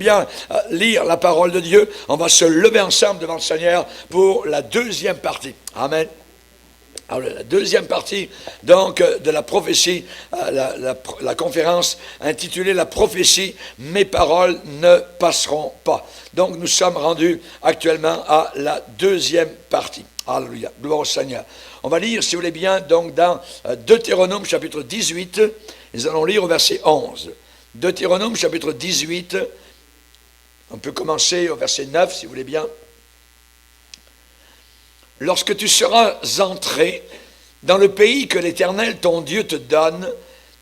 Bien lire la parole de Dieu, on va se lever ensemble devant le Seigneur pour la deuxième partie. Amen. Alors, la deuxième partie, donc, de la prophétie, la conférence intitulée « La prophétie, mes paroles ne passeront pas ». Donc, nous sommes rendus actuellement à la deuxième partie. Alléluia, gloire au Seigneur. On va lire, si vous voulez bien, donc, dans Deutéronome, chapitre 18, nous allons lire au verset 11. Deutéronome, chapitre 18, on peut commencer au verset 9, si vous voulez bien. Lorsque tu seras entré dans le pays que l'Éternel, ton Dieu, te donne,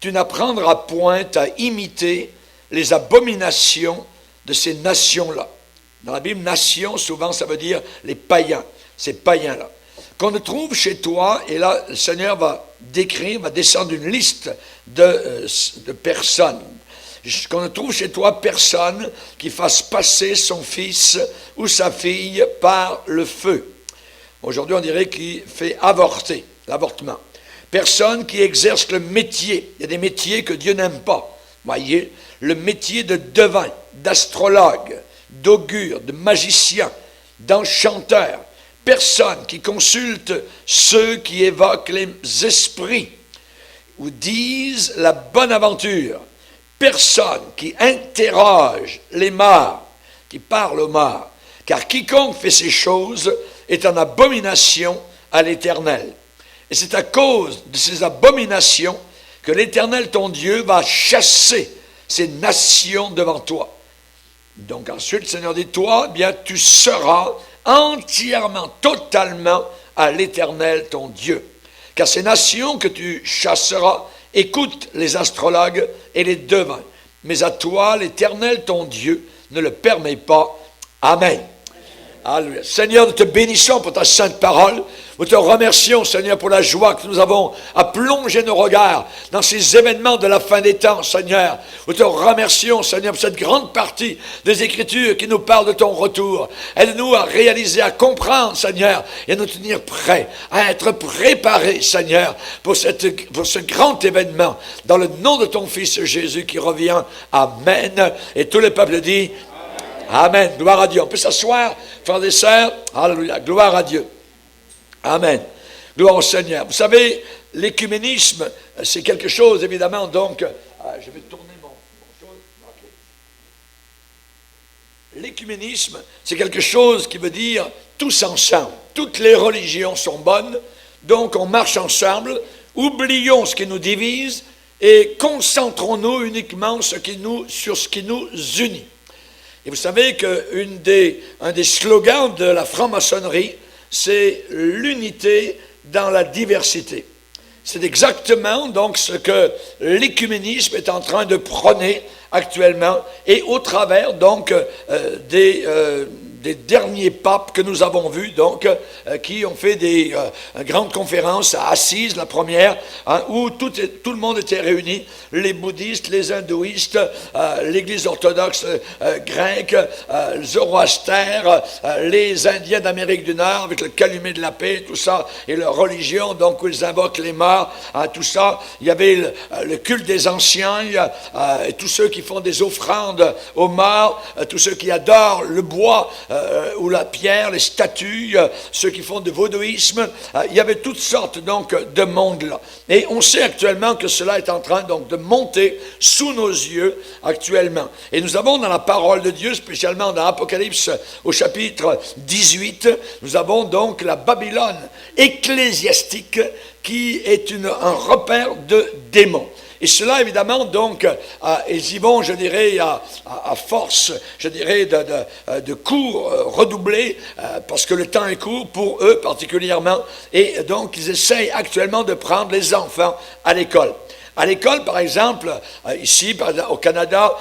tu n'apprendras point à imiter les abominations de ces nations-là. Dans la Bible, nation, souvent, ça veut dire les païens, ces païens-là. Qu'on ne trouve chez toi, et là, le Seigneur va décrire, va descendre une liste de personnes. Qu'on ne trouve chez toi personne qui fasse passer son fils ou sa fille par le feu. Aujourd'hui, on dirait qu'il fait avorter, l'avortement. Personne qui exerce le métier. Il y a des métiers que Dieu n'aime pas. Voyez, le métier de devin, d'astrologue, d'augure, de magicien, d'enchanteur. Personne qui consulte ceux qui évoquent les esprits ou disent la bonne aventure. Personne qui interroge les morts, qui parle aux morts, car quiconque fait ces choses est en abomination à l'Éternel. Et c'est à cause de ces abominations que l'Éternel, ton Dieu, va chasser ces nations devant toi. Donc ensuite, le Seigneur dit, toi, eh bien, tu seras entièrement, totalement à l'Éternel, ton Dieu. Car ces nations que tu chasseras, écoute les astrologues et les devins. Mais à toi, l'Éternel, ton Dieu, ne le permet pas. Amen. Alléluia. Seigneur, nous te bénissons pour ta sainte parole. Nous te remercions, Seigneur, pour la joie que nous avons à plonger nos regards dans ces événements de la fin des temps, Seigneur. Nous te remercions, Seigneur, pour cette grande partie des Écritures qui nous parle de ton retour. Aide-nous à réaliser, à comprendre, Seigneur, et à nous tenir prêts, à être préparés, Seigneur, pour ce grand événement. Dans le nom de ton Fils Jésus qui revient. Amen. Et tout le peuple dit Amen. Gloire à Dieu. On peut s'asseoir, frères et sœurs. Alléluia. Gloire à Dieu. Amen. Gloire au Seigneur. Vous savez, l'écuménisme, c'est quelque chose, évidemment, donc... je vais tourner mon chose. Okay. L'écuménisme, c'est quelque chose qui veut dire tous ensemble. Toutes les religions sont bonnes, donc on marche ensemble. Oublions ce qui nous divise et concentrons-nous uniquement sur ce qui nous unit. Et vous savez qu'un des slogans de la franc-maçonnerie, c'est l'unité dans la diversité. C'est exactement donc ce que l'écuménisme est en train de prôner actuellement et au travers donc des derniers papes que nous avons vus, donc, qui ont fait des grandes conférences à Assise, la première, hein, où tout le monde était réuni, les bouddhistes, les hindouistes, l'église orthodoxe grecque, zoroaster, les Indiens d'Amérique du Nord, avec le calumet de la paix, tout ça, et leur religion, donc, où ils invoquent les morts, hein, tout ça. Il y avait le culte des anciens, et tous ceux qui font des offrandes aux morts, tous ceux qui adorent le bois, ou la pierre, les statues, ceux qui font du vaudouisme, il y avait toutes sortes donc de mondes là. Et on sait actuellement que cela est en train donc de monter sous nos yeux actuellement. Et nous avons dans la parole de Dieu, spécialement dans l'Apocalypse au chapitre 18, nous avons donc la Babylone ecclésiastique qui est un repère de démons. Et cela, évidemment, donc, ils y vont, je dirais, à force, je dirais, de cours redoublés, parce que le temps est court pour eux particulièrement, et donc ils essayent actuellement de prendre les enfants à l'école. À l'école, par exemple, ici, au Canada,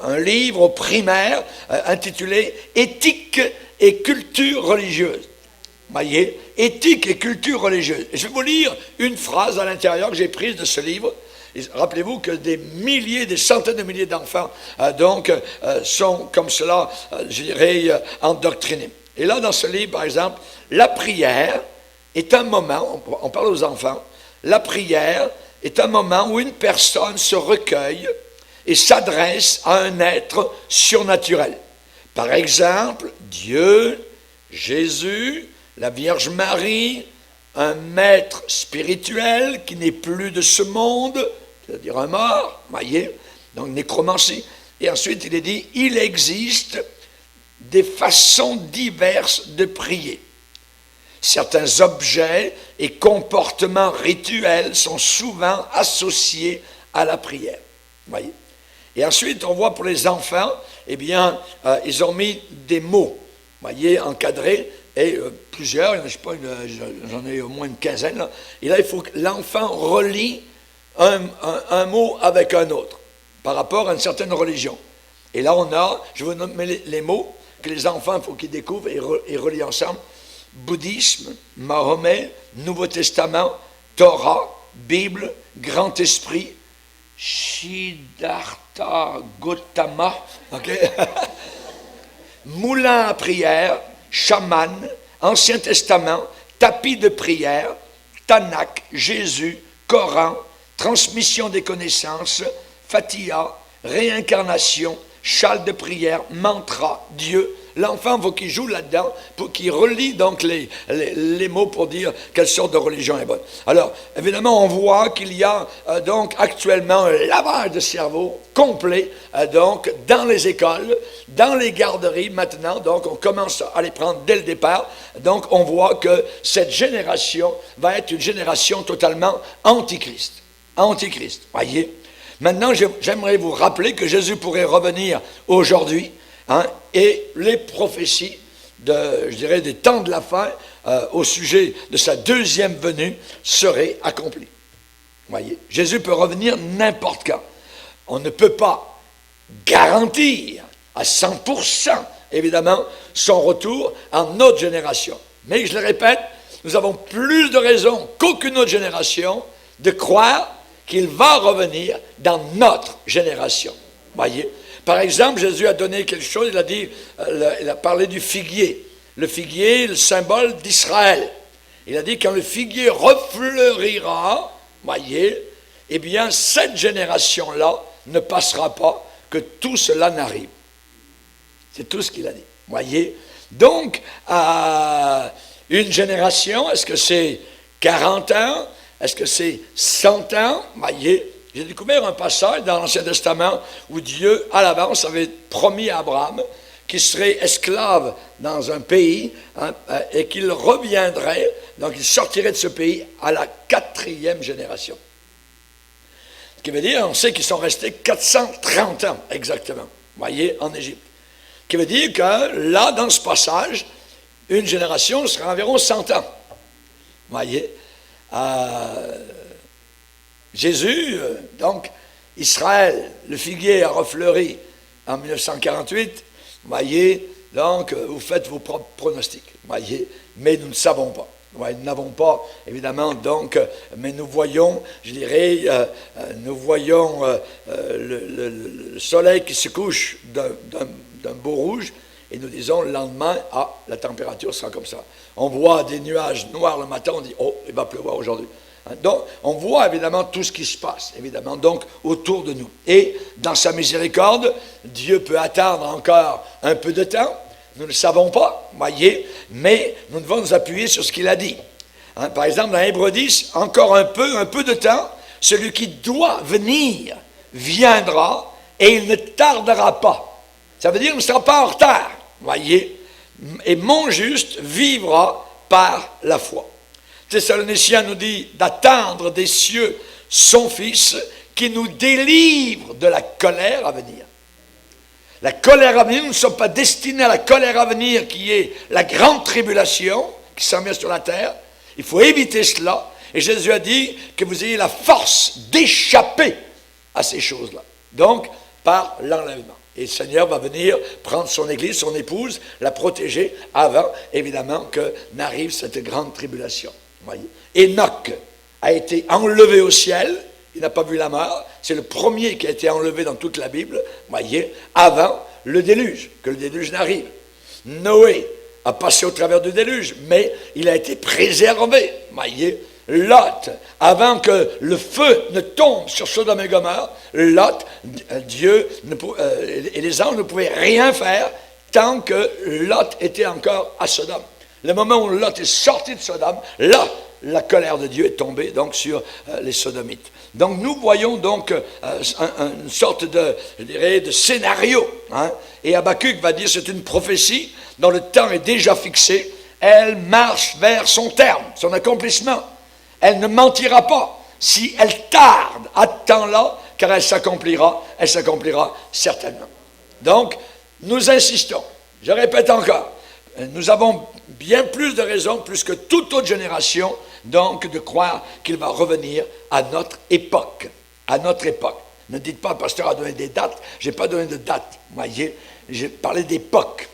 un livre au primaire intitulé « Éthique et culture religieuse ». Voyez, éthique et culture religieuse. Et je vais vous lire une phrase à l'intérieur que j'ai prise de ce livre. Et rappelez-vous que des centaines de milliers d'enfants sont comme cela, je dirais, endoctrinés. Et là, dans ce livre, par exemple, la prière est un moment, on parle aux enfants, la prière est un moment où une personne se recueille et s'adresse à un être surnaturel. Par exemple, Dieu, Jésus, la Vierge Marie, un maître spirituel qui n'est plus de ce monde, c'est-à-dire un mort, voyez, donc nécromancie. Et ensuite, il est dit, il existe des façons diverses de prier. Certains objets et comportements rituels sont souvent associés à la prière. Voyez. Et ensuite, on voit pour les enfants, eh bien, ils ont mis des mots, voyez, encadrés, et plusieurs, je ne sais pas, j'en ai au moins une quinzaine, là. Et là, il faut que l'enfant relie un mot avec un autre, par rapport à une certaine religion. Et là, on a, je vais vous nommer les mots que les enfants, il faut qu'ils découvrent et relient ensemble. Bouddhisme, Mahomet, Nouveau Testament, Torah, Bible, Grand Esprit, Siddhartha Gautama, okay? Moulin à prière, chaman, Ancien Testament, tapis de prière, Tanakh, Jésus, Coran, transmission des connaissances, Fatiha, réincarnation, châle de prière, mantra, Dieu. L'enfant, il faut qu'il joue là-dedans, pour qu'il relie donc les mots pour dire quelle sorte de religion est bonne. Alors, évidemment, on voit qu'il y a donc actuellement un lavage de cerveau complet donc dans les écoles, dans les garderies maintenant. Donc, on commence à les prendre dès le départ. Donc, on voit que cette génération va être une génération totalement antichrist. Antichrist, voyez. Maintenant, j'aimerais vous rappeler que Jésus pourrait revenir aujourd'hui. Hein, et les prophéties, je dirais, des temps de la fin au sujet de sa deuxième venue seraient accomplies. Voyez, Jésus peut revenir n'importe quand. On ne peut pas garantir à 100%, évidemment, son retour en notre génération. Mais je le répète, nous avons plus de raisons qu'aucune autre génération de croire qu'il va revenir dans notre génération. Voyez. Par exemple, Jésus a donné quelque chose, il a dit, il a parlé du figuier. Le figuier, le symbole d'Israël. Il a dit, quand le figuier refleurira, voyez, eh bien, cette génération-là ne passera pas que tout cela n'arrive. C'est tout ce qu'il a dit. Voyez. Donc, une génération, est-ce que c'est 40 ans? Est-ce que c'est 100 ans? Voyez. J'ai découvert un passage dans l'Ancien Testament où Dieu, à l'avance, avait promis à Abraham qu'il serait esclave dans un pays et qu'il reviendrait, donc il sortirait de ce pays à la 4e génération. Ce qui veut dire, on sait qu'ils sont restés 430 ans exactement, voyez, en Égypte. Ce qui veut dire que là, dans ce passage, une génération sera environ 100 ans. Voyez. Jésus, donc, Israël, le figuier a refleuri en 1948, voyez, donc, vous faites vos propres pronostics, voyez, mais nous ne savons pas. Ouais, nous n'avons pas, évidemment, donc, mais nous voyons, je dirais, nous voyons le soleil qui se couche d'un beau rouge, et nous disons le lendemain, la température sera comme ça. On voit des nuages noirs le matin, on dit, il va pleuvoir aujourd'hui. Donc, on voit évidemment tout ce qui se passe, évidemment, donc, autour de nous. Et, dans sa miséricorde, Dieu peut attendre encore un peu de temps. Nous ne le savons pas, voyez, mais nous devons nous appuyer sur ce qu'il a dit. Hein, par exemple, dans Hébreux 10, encore un peu de temps, celui qui doit venir viendra et il ne tardera pas. Ça veut dire qu'il ne sera pas en retard, voyez. Et mon juste vivra par la foi. Thessaloniciens nous dit d'attendre des cieux son Fils qui nous délivre de la colère à venir. La colère à venir, nous ne sommes pas destinés à la colère à venir qui est la grande tribulation qui s'en vient sur la terre. Il faut éviter cela. Et Jésus a dit que vous ayez la force d'échapper à ces choses-là. Donc, par l'enlèvement. Et le Seigneur va venir prendre son Église, son épouse, la protéger avant, évidemment, que n'arrive cette grande tribulation. Voyez. Enoch a été enlevé au ciel, il n'a pas vu la mort, c'est le premier qui a été enlevé dans toute la Bible, voyez, avant le déluge, que le déluge n'arrive. Noé a passé au travers du déluge, mais il a été préservé, voyez, Lot, avant que le feu ne tombe sur Sodome et Gomorrhe, Lot, Dieu et les anges ne pouvaient rien faire tant que Lot était encore à Sodome. Le moment où Lot est sorti de Sodome, là, la colère de Dieu est tombée donc sur les Sodomites. Donc nous voyons donc une sorte de, je dirais, de scénario. Hein? Et Habakkuk va dire c'est une prophétie dont le temps est déjà fixé. Elle marche vers son terme, son accomplissement. Elle ne mentira pas. Si elle tarde à ce temps-là, car elle s'accomplira certainement. Donc, nous insistons. Je répète encore, nous avons bien plus de raisons, plus que toute autre génération, donc, de croire qu'il va revenir à notre époque. À notre époque. Ne dites pas, le pasteur a donné des dates. Je n'ai pas donné de date. Vous voyez, j'ai parlé d'époque.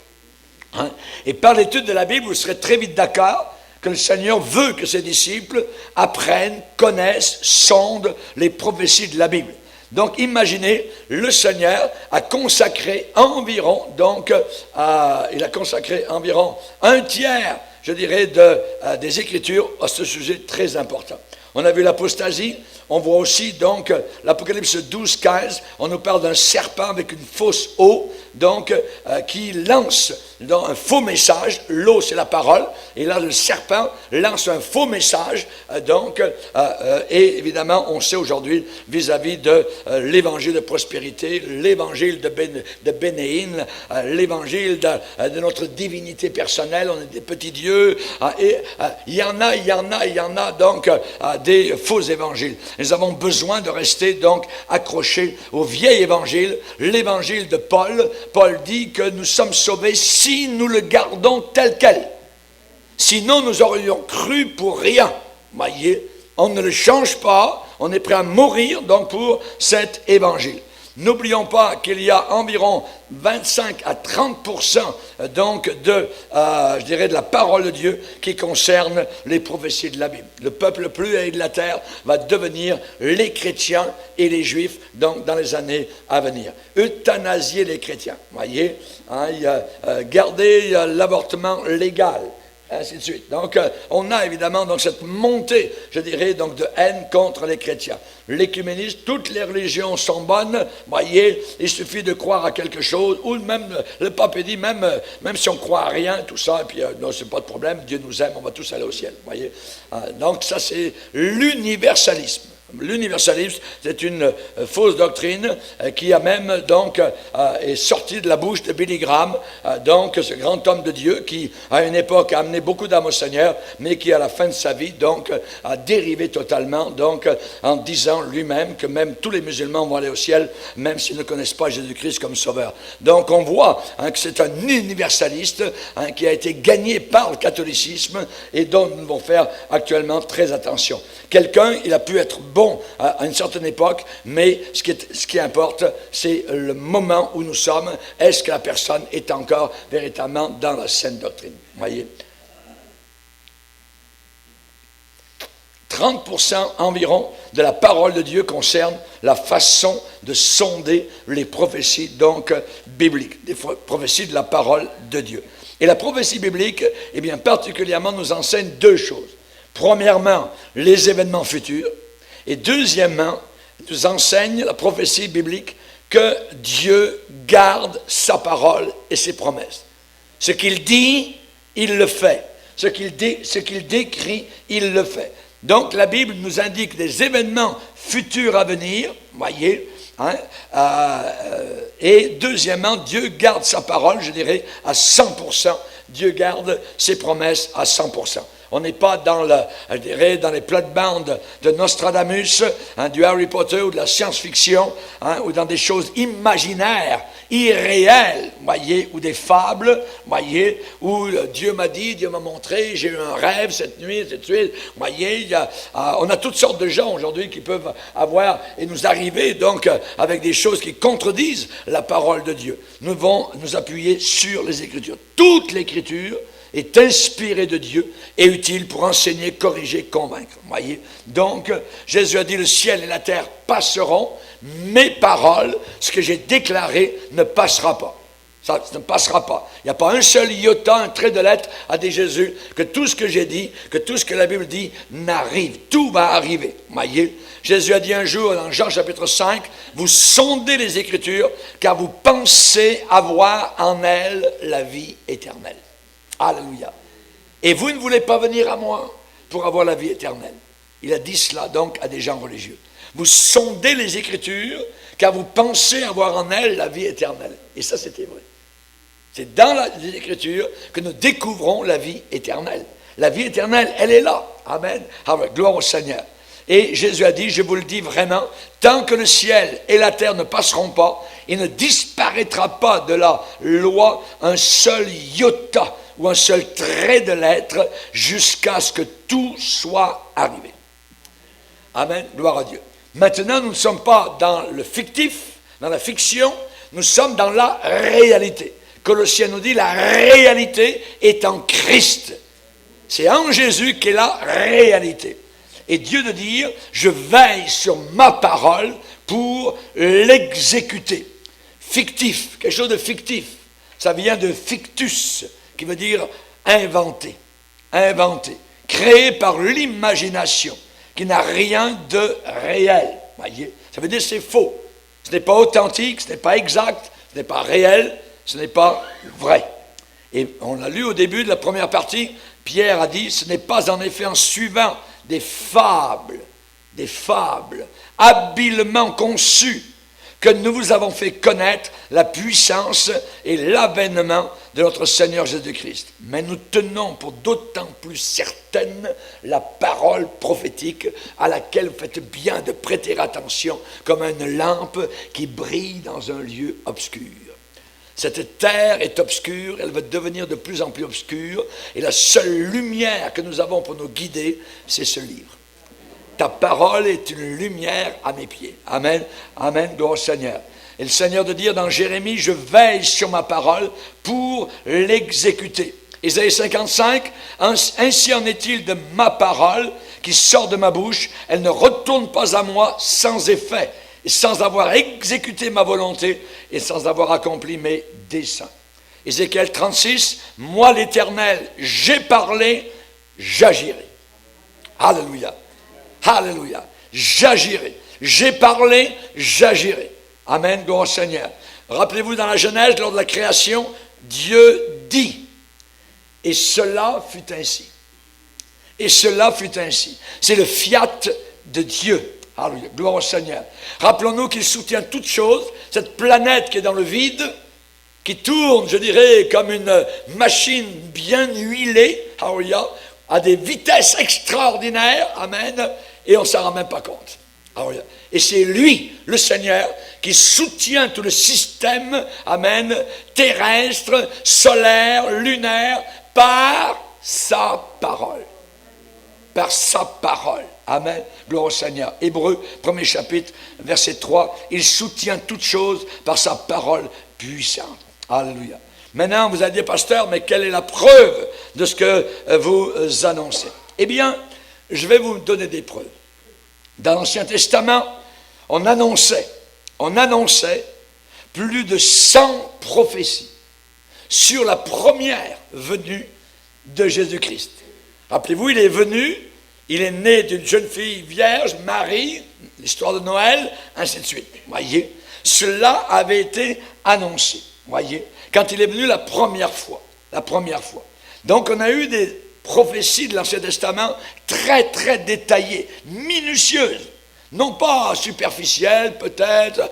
Hein? Et par l'étude de la Bible, vous serez très vite d'accord que le Seigneur veut que ses disciples apprennent, connaissent, sondent les prophéties de la Bible. Donc, imaginez, le Seigneur a consacré environ, il a consacré environ un tiers, je dirais, des Écritures à ce sujet très important. On a vu l'apostasie, on voit aussi donc l'Apocalypse 12, 15, on nous parle d'un serpent avec une fausse eau, donc qui lance un faux message. L'eau, c'est la parole, et là le serpent lance un faux message, et évidemment on sait aujourd'hui vis-à-vis de l'évangile de prospérité, l'évangile de Bénéine, l'évangile de notre divinité personnelle, on est des petits dieux, et il y en a donc des faux évangiles. Nous avons besoin de rester donc accrochés au vieil évangile, l'évangile de Paul. Paul dit que nous sommes sauvés si nous le gardons tel quel. Sinon, nous aurions cru pour rien. Voyez, on ne le change pas, on est prêt à mourir donc pour cet évangile. N'oublions pas qu'il y a environ 25 à 30% donc de la parole de Dieu qui concerne les prophéties de la Bible. Le peuple le plus haï de la terre va devenir les chrétiens et les juifs donc dans les années à venir. Euthanasier les chrétiens, voyez, hein, garder l'avortement légal. Ainsi de suite. Donc, on a évidemment donc, cette montée, je dirais, donc, de haine contre les chrétiens. L'écuménisme, toutes les religions sont bonnes, voyez, il suffit de croire à quelque chose, ou même, le pape dit, même si on croit à rien, tout ça, et puis, non, c'est pas de problème, Dieu nous aime, on va tous aller au ciel, voyez. Donc, ça, c'est l'universalisme. L'universalisme, c'est une fausse doctrine qui a même donc est sortie de la bouche de Billy Graham, donc ce grand homme de Dieu qui à une époque a amené beaucoup d'âmes au Seigneur, mais qui à la fin de sa vie donc a dérivé totalement, donc en disant lui-même que même tous les musulmans vont aller au ciel, même s'ils ne connaissent pas Jésus-Christ comme sauveur. Donc on voit que c'est un universaliste qui a été gagné par le catholicisme et dont nous devons faire actuellement très attention. Quelqu'un, il a pu être bon à une certaine époque, mais ce qui importe, c'est le moment où nous sommes. Est-ce que la personne est encore véritablement dans la saine doctrine? Voyez. 30% environ de la parole de Dieu concerne la façon de sonder les prophéties donc bibliques, des prophéties de la parole de Dieu. Et la prophétie biblique, eh bien particulièrement, nous enseigne deux choses. Premièrement, les événements futurs. Et deuxièmement, nous enseigne la prophétie biblique que Dieu garde sa parole et ses promesses. Ce qu'il dit, il le fait. Ce qu'il décrit, il le fait. Donc la Bible nous indique des événements futurs à venir, voyez, et deuxièmement, Dieu garde sa parole, je dirais, à 100%. Dieu garde ses promesses à 100%. On n'est pas dans les plates-bandes de Nostradamus, du Harry Potter ou de la science-fiction, ou dans des choses imaginaires, irréelles, voyez, ou des fables, voyez, où Dieu m'a dit, Dieu m'a montré, j'ai eu un rêve cette nuit, cette suite, voyez, on a toutes sortes de gens aujourd'hui qui peuvent avoir et nous arriver donc avec des choses qui contredisent la parole de Dieu. Nous devons nous appuyer sur les Écritures. Toute l'Écriture est inspiré de Dieu et utile pour enseigner, corriger, convaincre. Voyez? Donc, Jésus a dit, le ciel et la terre passeront, mes paroles, ce que j'ai déclaré, ne passera pas. Ça ne passera pas. Il n'y a pas un seul iota, un trait de lettre à dire Jésus que tout ce que j'ai dit, que tout ce que la Bible dit n'arrive. Tout va arriver. Voyez, Jésus a dit un jour dans Jean chapitre 5, vous sondez les Écritures car vous pensez avoir en elles la vie éternelle. Alléluia. Et vous ne voulez pas venir à moi pour avoir la vie éternelle. Il a dit cela donc à des gens religieux. Vous sondez les Écritures car vous pensez avoir en elles la vie éternelle. Et ça, c'était vrai. C'est dans les Écritures que nous découvrons la vie éternelle. La vie éternelle, elle est là. Amen. Avec gloire au Seigneur. Et Jésus a dit, je vous le dis vraiment, tant que le ciel et la terre ne passeront pas, il ne disparaîtra pas de la loi un seul iota ou un seul trait de lettre jusqu'à ce que tout soit arrivé. Amen. Gloire à Dieu. Maintenant, nous ne sommes pas dans le fictif, dans la fiction, nous sommes dans la réalité. Colossiens nous dit, la réalité est en Christ. C'est en Jésus qu'est la réalité. Et Dieu de dire, je veille sur ma parole pour l'exécuter. Fictif, quelque chose de fictif. Ça vient de fictus, qui veut dire inventer. Inventé. Créé par l'imagination, qui n'a rien de réel. Voyez? Ça veut dire que c'est faux. Ce n'est pas authentique, ce n'est pas exact, ce n'est pas réel, ce n'est pas vrai. Et on l'a lu au début de la première partie, Pierre a dit, ce n'est pas en effet en suivant des fables, habilement conçues, que nous vous avons fait connaître la puissance et l'avènement de notre Seigneur Jésus-Christ. Mais nous tenons pour d'autant plus certaine la parole prophétique à laquelle vous faites bien de prêter attention comme une lampe qui brille dans un lieu obscur. Cette terre est obscure, elle va devenir de plus en plus obscure, et la seule lumière que nous avons pour nous guider, c'est ce livre. Ta parole est une lumière à mes pieds. Amen. Amen. Gloire au Seigneur. Et le Seigneur de dire dans Jérémie, je veille sur ma parole pour l'exécuter. Ésaïe 55, ainsi en est-il de ma parole qui sort de ma bouche, elle ne retourne pas à moi sans effet, et sans avoir exécuté ma volonté, et sans avoir accompli mes desseins. Ézéchiel 36, moi l'Éternel, j'ai parlé, j'agirai. Alléluia. Alléluia. J'agirai. J'ai parlé, j'agirai. Amen. Gloire au Seigneur. Rappelez-vous dans la Genèse, lors de la création, Dieu dit. Et cela fut ainsi. Et cela fut ainsi. C'est le fiat de Dieu. Alléluia. Gloire au Seigneur. Rappelons-nous qu'il soutient toutes choses. Cette planète qui est dans le vide, qui tourne, je dirais, comme une machine bien huilée. Alléluia. À des vitesses extraordinaires. Amen. Et on ne s'en rend même pas compte. Alléluia. Et c'est lui, le Seigneur, qui soutient tout le système, amen, terrestre, solaire, lunaire, par sa parole. Par sa parole. Amen. Gloire au Seigneur. Hébreux, 1er chapitre, verset 3. Il soutient toutes choses par sa parole puissante. Alléluia. Maintenant, vous allez dire, pasteur, mais quelle est la preuve de ce que vous annoncez? Eh bien, je vais vous donner des preuves. Dans l'Ancien Testament, on annonçait plus de 100 prophéties sur la première venue de Jésus-Christ. Rappelez-vous, il est venu, il est né d'une jeune fille vierge, Marie, l'histoire de Noël, ainsi de suite. Voyez, cela avait été annoncé. Voyez, quand il est venu la première fois. Donc, on a eu des prophéties de l'Ancien Testament très, très détaillées, minutieuses. Non pas superficielles, peut-être,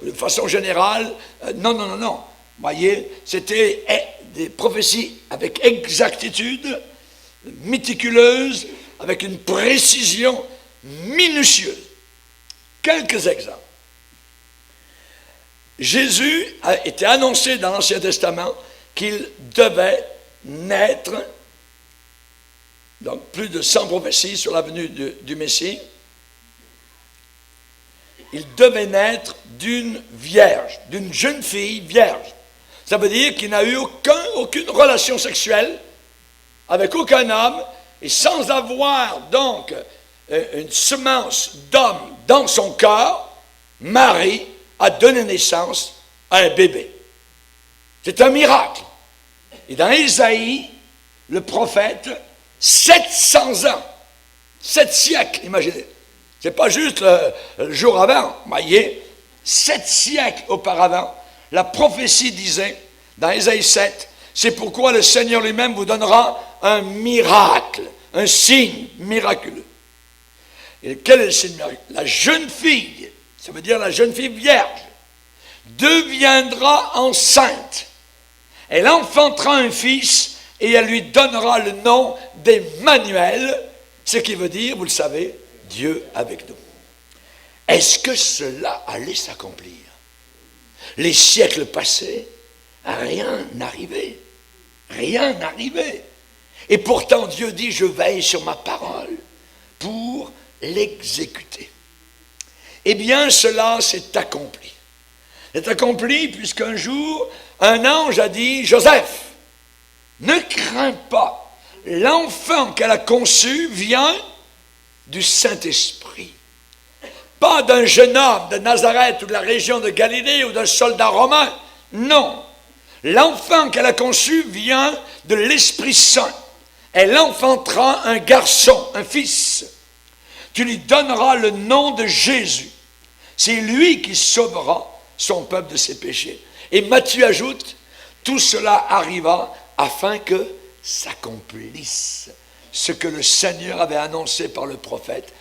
de façon générale. Non. Voyez, c'était des prophéties avec exactitude, méticuleuse, avec une précision minutieuse. Quelques exemples. Jésus a été annoncé dans l'Ancien Testament qu'il devait naître, donc plus de 100 prophéties sur la venue du Messie. Il devait naître d'une vierge, d'une jeune fille vierge. Ça veut dire qu'il n'a eu aucune relation sexuelle avec aucun homme, et sans avoir donc une semence d'homme dans son corps, Marie a donné naissance à un bébé. C'est un miracle. Et dans Ésaïe, le prophète, 700 ans, 7 siècles, imaginez. C'est pas juste le jour avant, voyez, 7 siècles auparavant, la prophétie disait, dans Ésaïe 7, c'est pourquoi le Seigneur lui-même vous donnera un miracle, un signe miraculeux. Et quel est le signe miraculeux? La jeune fille, ça veut dire la jeune fille vierge, deviendra enceinte. Elle enfantera un fils et elle lui donnera le nom d'Emmanuel, ce qui veut dire, vous le savez, Dieu avec nous. Est-ce que cela allait s'accomplir? Les siècles passés, rien n'arrivait. Rien n'arrivait. Et pourtant, Dieu dit, je veille sur ma parole pour l'exécuter. Eh bien, cela s'est accompli. C'est accompli puisqu'un jour, un ange a dit, Joseph, ne crains pas, l'enfant qu'elle a conçu vient du Saint-Esprit. Pas d'un jeune homme de Nazareth ou de la région de Galilée ou d'un soldat romain. Non. L'enfant qu'elle a conçu vient de l'Esprit Saint. Elle enfantera un garçon, un fils. Tu lui donneras le nom de Jésus. C'est lui qui sauvera son peuple de ses péchés. Et Matthieu ajoute, tout cela arriva afin que s'accomplisse ce que le Seigneur avait annoncé par le prophète.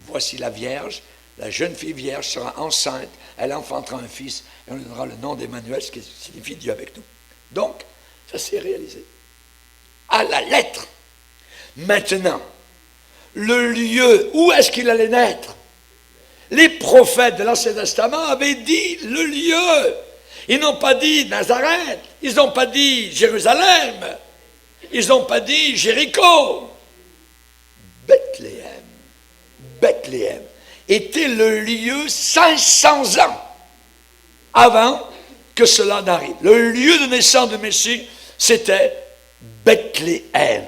Voici la Vierge, la jeune fille vierge sera enceinte, elle enfantera un fils, et on lui donnera le nom d'Emmanuel, ce qui signifie Dieu avec nous. Donc, ça s'est réalisé. À la lettre. Maintenant, le lieu, où est-ce qu'il allait naître? Les prophètes de l'Ancien Testament avaient dit le lieu. Ils n'ont pas dit Nazareth, ils n'ont pas dit Jérusalem, ils n'ont pas dit Jéricho. Bethléem. Bethléem était le lieu 500 ans avant que cela n'arrive. Le lieu de naissance du Messie, c'était Bethléem.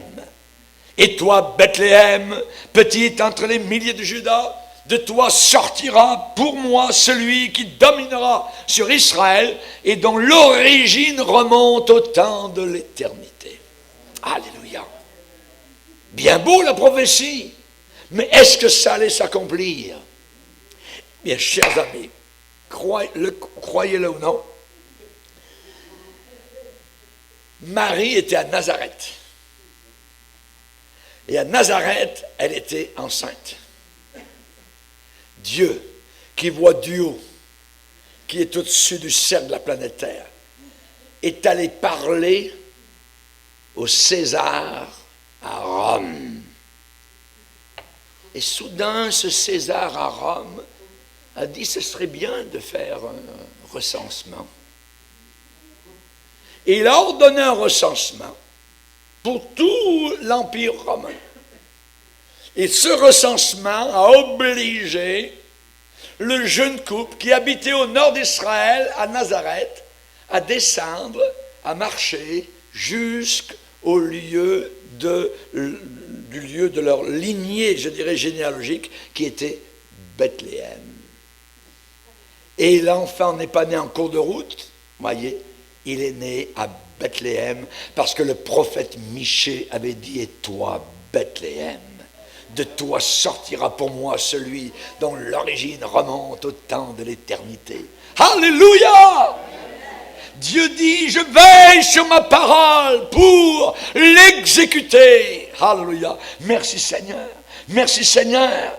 Et toi, Bethléem, petite entre les milliers de Juda, de toi sortira pour moi celui qui dominera sur Israël et dont l'origine remonte au temps de l'éternité. Alléluia. Bien beau la prophétie, mais est-ce que ça allait s'accomplir? Bien, chers amis, croyez-le ou non, Marie était à Nazareth. Et à Nazareth, elle était enceinte. Dieu, qui voit du haut, qui est au-dessus du cercle de la planète Terre, est allé parler au César à Rome. Et soudain, ce César à Rome a dit, ce serait bien de faire un recensement. Et il a ordonné un recensement pour tout l'Empire romain. Et ce recensement a obligé le jeune couple qui habitait au nord d'Israël, à Nazareth, à descendre, à marcher jusqu'au lieu du lieu de leur lignée, je dirais, généalogique, qui était Bethléem. Et l'enfant n'est pas né en cours de route, voyez, il est né à Bethléem, parce que le prophète Michée avait dit, et toi, Bethléem, de toi sortira pour moi celui dont l'origine remonte au temps de l'éternité. Alléluia! Dieu dit, je veille sur ma parole pour l'exécuter. Alléluia. Merci Seigneur. Merci Seigneur.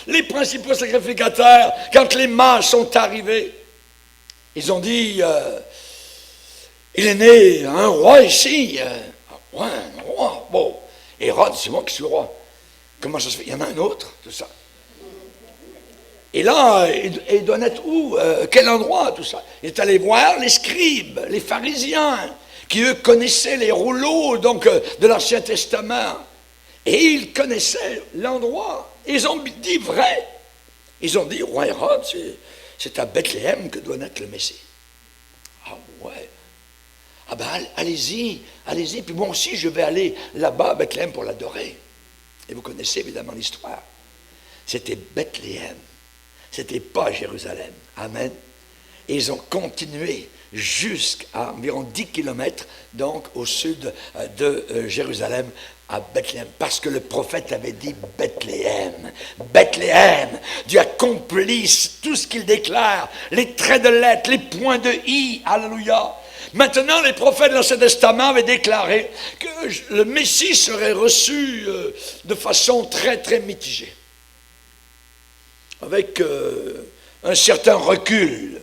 Les principaux sacrificateurs, quand les mages sont arrivés, ils ont dit, il est né un roi ici. Ouais, un roi. Bon, Hérode, c'est moi qui suis le roi. Comment ça se fait? Il y en a un autre, tout ça. Et là, il doit être où? Quel endroit, tout ça? Il est allé voir les scribes, les pharisiens, qui eux connaissaient les rouleaux donc, de l'Ancien Testament. Et ils connaissaient l'endroit. Ils ont dit vrai. Ils ont dit, roi Hérode, c'est à Bethléem que doit naître le Messie. Ah ouais. Ah ben allez-y, allez-y. Puis moi aussi, je vais aller là-bas à Bethléem pour l'adorer. Et vous connaissez évidemment l'histoire. C'était Bethléem. C'était pas Jérusalem. Amen. Et ils ont continué jusqu'à environ 10 kilomètres, donc au sud de Jérusalem, à Bethléem, parce que le prophète avait dit Bethléem, Bethléem, Dieu accomplit tout ce qu'il déclare, les traits de lettres, les points de i, alléluia. Maintenant, les prophètes de l'Ancien Testament avaient déclaré que le Messie serait reçu de façon très très mitigée, avec un certain recul.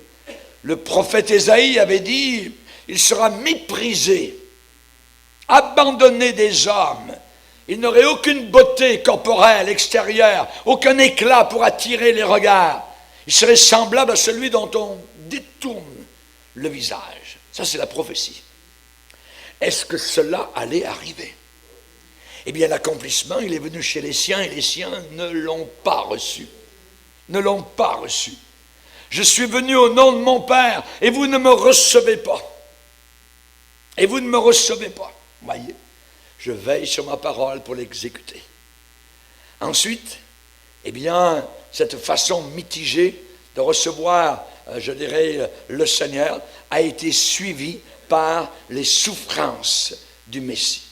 Le prophète Ésaïe avait dit, il sera méprisé, abandonné des hommes. Il n'aurait aucune beauté corporelle, extérieure, aucun éclat pour attirer les regards. Il serait semblable à celui dont on détourne le visage. Ça, c'est la prophétie. Est-ce que cela allait arriver? Eh bien, l'accomplissement, il est venu chez les siens et les siens ne l'ont pas reçu. Ne l'ont pas reçu. Je suis venu au nom de mon Père et vous ne me recevez pas. Et vous ne me recevez pas. Voyez, je veille sur ma parole pour l'exécuter. Ensuite, eh bien, cette façon mitigée de recevoir, je dirais, le Seigneur a été suivie par les souffrances du Messie.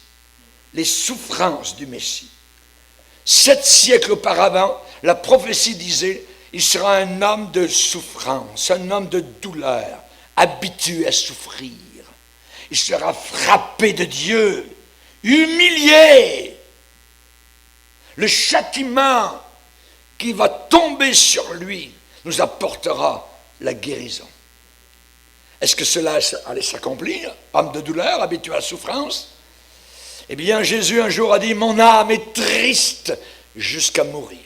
Les souffrances du Messie. 7 siècles auparavant, la prophétie disait, il sera un homme de souffrance, un homme de douleur, habitué à souffrir. Il sera frappé de Dieu, humilié. Le châtiment qui va tomber sur lui nous apportera la guérison. Est-ce que cela allait s'accomplir? Homme de douleur, habitué à la souffrance? Eh bien, Jésus un jour a dit, mon âme est triste jusqu'à mourir.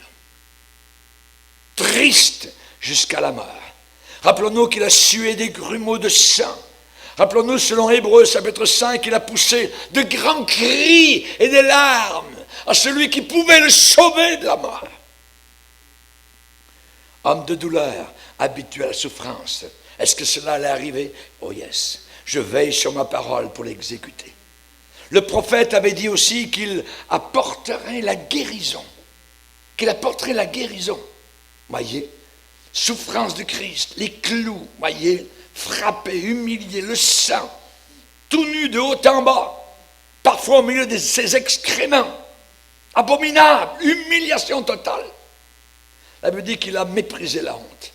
Triste jusqu'à la mort. Rappelons-nous qu'il a sué des grumeaux de sang. Rappelons-nous, selon Hébreux, chapitre 5, qu'il a poussé de grands cris et des larmes à celui qui pouvait le sauver de la mort. Homme de douleur, habitué à la souffrance. Est-ce que cela allait arriver? Oh yes. Je veille sur ma parole pour l'exécuter. Le prophète avait dit aussi qu'il apporterait la guérison. Qu'il apporterait la guérison. Voyez, souffrance de Christ, les clous, voyez, frappé, humilié, le sang, tout nu de haut en bas, parfois au milieu de ses excréments, abominable, humiliation totale. La Bible dit qu'il a méprisé la honte.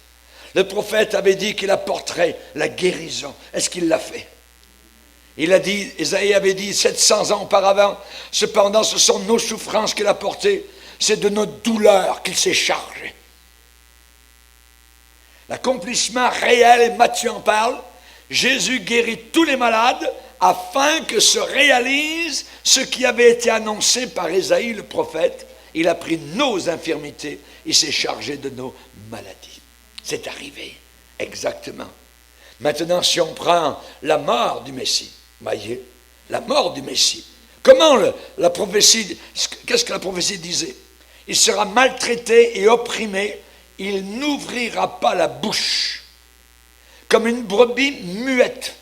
Le prophète avait dit qu'il apporterait la guérison. Est-ce qu'il l'a fait? Il a dit, Ésaïe avait dit 700 ans auparavant, cependant ce sont nos souffrances qu'il a portées, c'est de nos douleurs qu'il s'est chargé. L'accomplissement réel, et Matthieu en parle, Jésus guérit tous les malades afin que se réalise ce qui avait été annoncé par Ésaïe le prophète. Il a pris nos infirmités, il s'est chargé de nos maladies. C'est arrivé, exactement. Maintenant, si on prend la mort du Messie, voyez, la mort du Messie. Comment la prophétie, qu'est-ce que la prophétie disait? Il sera maltraité et opprimé. Il n'ouvrira pas la bouche, comme une brebis muette.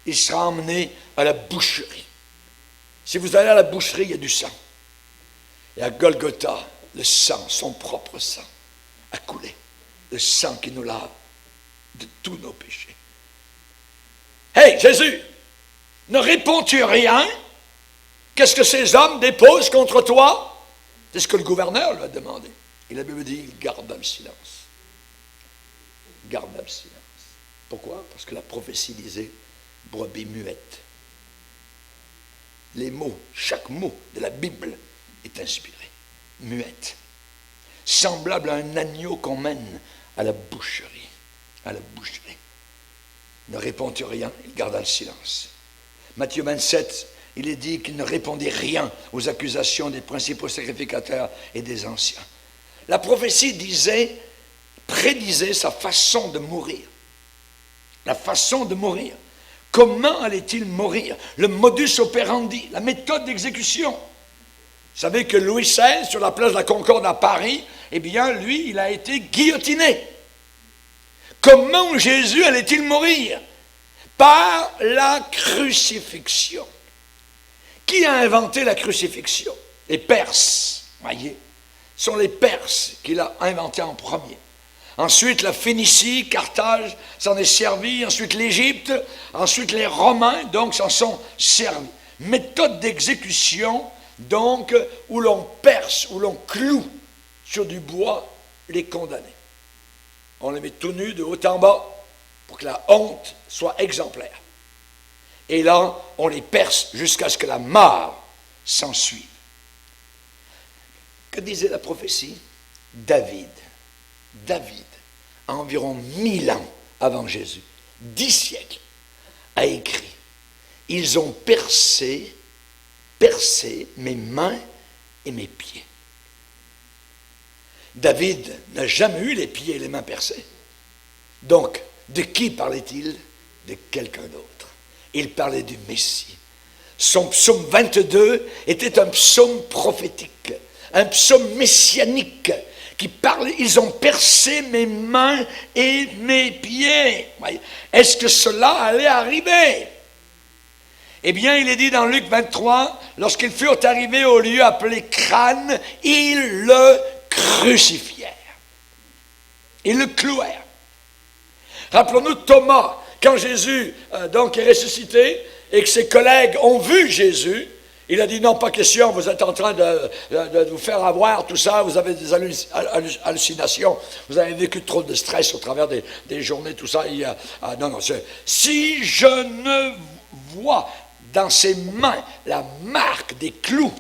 Il sera emmené à la boucherie. Si vous allez à la boucherie, il y a du sang. Et à Golgotha, le sang, son propre sang, a coulé. Le sang qui nous lave de tous nos péchés. Hey, Jésus, ne réponds-tu rien? Qu'est-ce que ces hommes déposent contre toi? C'est ce que le gouverneur lui a demandé. Et la Bible dit, il garda le silence. Il garda le silence. Pourquoi? Parce que la prophétie disait, brebis muette. Les mots, chaque mot de la Bible est inspiré. Muette. Semblable à un agneau qu'on mène à la boucherie. À la boucherie. Ne répondit rien, il garda le silence. Matthieu 27, il est dit qu'il ne répondait rien aux accusations des principaux sacrificateurs et des anciens. La prophétie prédisait sa façon de mourir. La façon de mourir. Comment allait-il mourir? Le modus operandi, la méthode d'exécution. Vous savez que Louis XVI, sur la place de la Concorde à Paris, eh bien, lui, il a été guillotiné. Comment Jésus allait-il mourir? Par la crucifixion. Qui a inventé la crucifixion? Les Perses, voyez. Ce sont les Perses qui l'ont inventé en premier. Ensuite, la Phénicie, Carthage s'en est servi. Ensuite, l'Égypte. Ensuite, les Romains, donc, s'en sont servis. Méthode d'exécution, donc, où l'on perce, où l'on cloue sur du bois les condamnés. On les met tout nus de haut en bas pour que la honte soit exemplaire. Et là, on les perce jusqu'à ce que la mort s'ensuive. Que disait la prophétie? David, environ 1000 ans avant Jésus, 10 siècles, a écrit: ils ont percé mes mains et mes pieds. David n'a jamais eu les pieds et les mains percés. Donc, de qui parlait-il? De quelqu'un d'autre. Il parlait du Messie. Son psaume 22 était un psaume prophétique, un psaume messianique qui parlait: ils ont percé mes mains et mes pieds. Est-ce que cela allait arriver? Eh bien, il est dit dans Luc 23, lorsqu'ils furent arrivés au lieu appelé Crâne, ils le crucifièrent. Ils le clouèrent. Rappelons-nous Thomas, quand Jésus donc est ressuscité et que ses collègues ont vu Jésus, il a dit: non, pas question, vous êtes en train de vous faire avoir, tout ça, vous avez des hallucinations, vous avez vécu trop de stress au travers des journées, tout ça. Non, si je ne vois dans ses mains la marque des clous,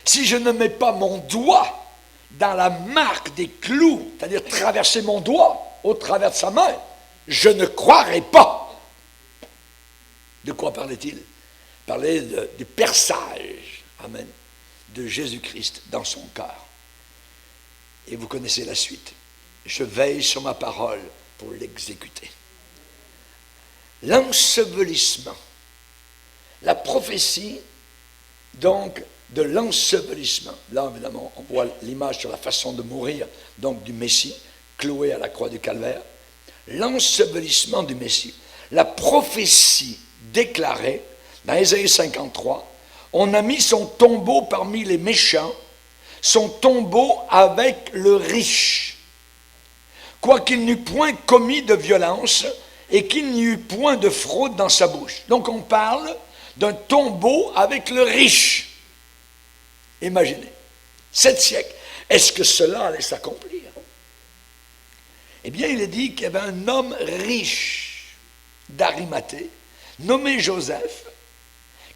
si je ne mets pas mon doigt dans la marque des clous, c'est-à-dire traverser mon doigt au travers de sa main, je ne croirai pas. De quoi parlait-il? Il parlait du perçage, amen, de Jésus-Christ dans son cœur. Et vous connaissez la suite. Je veille sur ma parole pour l'exécuter. L'ensevelissement, la prophétie, donc, de l'ensevelissement. Là, évidemment, on voit l'image sur la façon de mourir, donc, du Messie, cloué à la croix du Calvaire. L'ensevelissement du Messie. La prophétie déclarée, dans Ésaïe 53, on a mis son tombeau parmi les méchants, son tombeau avec le riche, quoiqu'il n'eût point commis de violence et qu'il n'y eût point de fraude dans sa bouche. Donc on parle d'un tombeau avec le riche. Imaginez, 7 siècles. Est-ce que cela allait s'accomplir? Eh bien, il est dit qu'il y avait un homme riche d'Arimathée, nommé Joseph,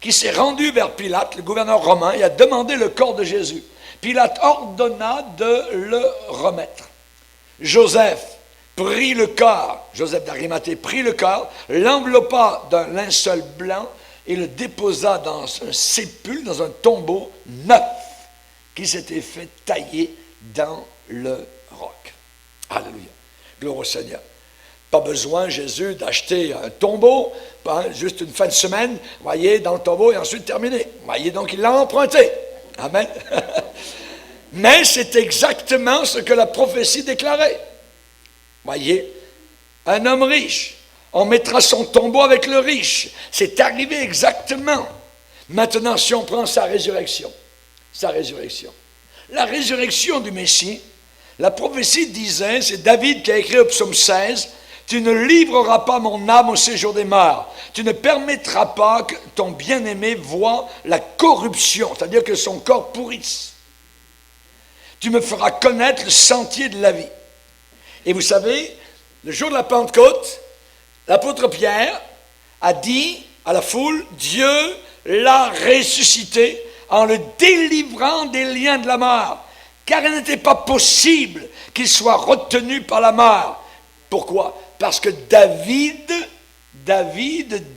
qui s'est rendu vers Pilate, le gouverneur romain, et a demandé le corps de Jésus. Pilate ordonna de le remettre. Joseph prit le corps, Joseph d'Arimathée prit le corps, l'enveloppa d'un linceul blanc et le déposa dans un sépulcre, dans un tombeau neuf qui s'était fait tailler dans le roc. Alléluia. Gloire au Seigneur. Pas besoin, Jésus, d'acheter un tombeau, juste une fin de semaine, voyez, dans le tombeau et ensuite terminé. Voyez, donc il l'a emprunté. Amen. Mais c'est exactement ce que la prophétie déclarait. Voyez, un homme riche, on mettra son tombeau avec le riche. C'est arrivé exactement. Maintenant, si on prend sa résurrection, la résurrection du Messie, la prophétie disait, c'est David qui a écrit au psaume 16, « Tu ne livreras pas mon âme au séjour des morts. Tu ne permettras pas que ton bien-aimé voie la corruption, c'est-à-dire que son corps pourrisse. Tu me feras connaître le sentier de la vie. » Et vous savez, le jour de la Pentecôte, l'apôtre Pierre a dit à la foule, Dieu l'a ressuscité en le délivrant des liens de la mort, car il n'était pas possible qu'il soit retenu par la mort. Pourquoi? Parce que David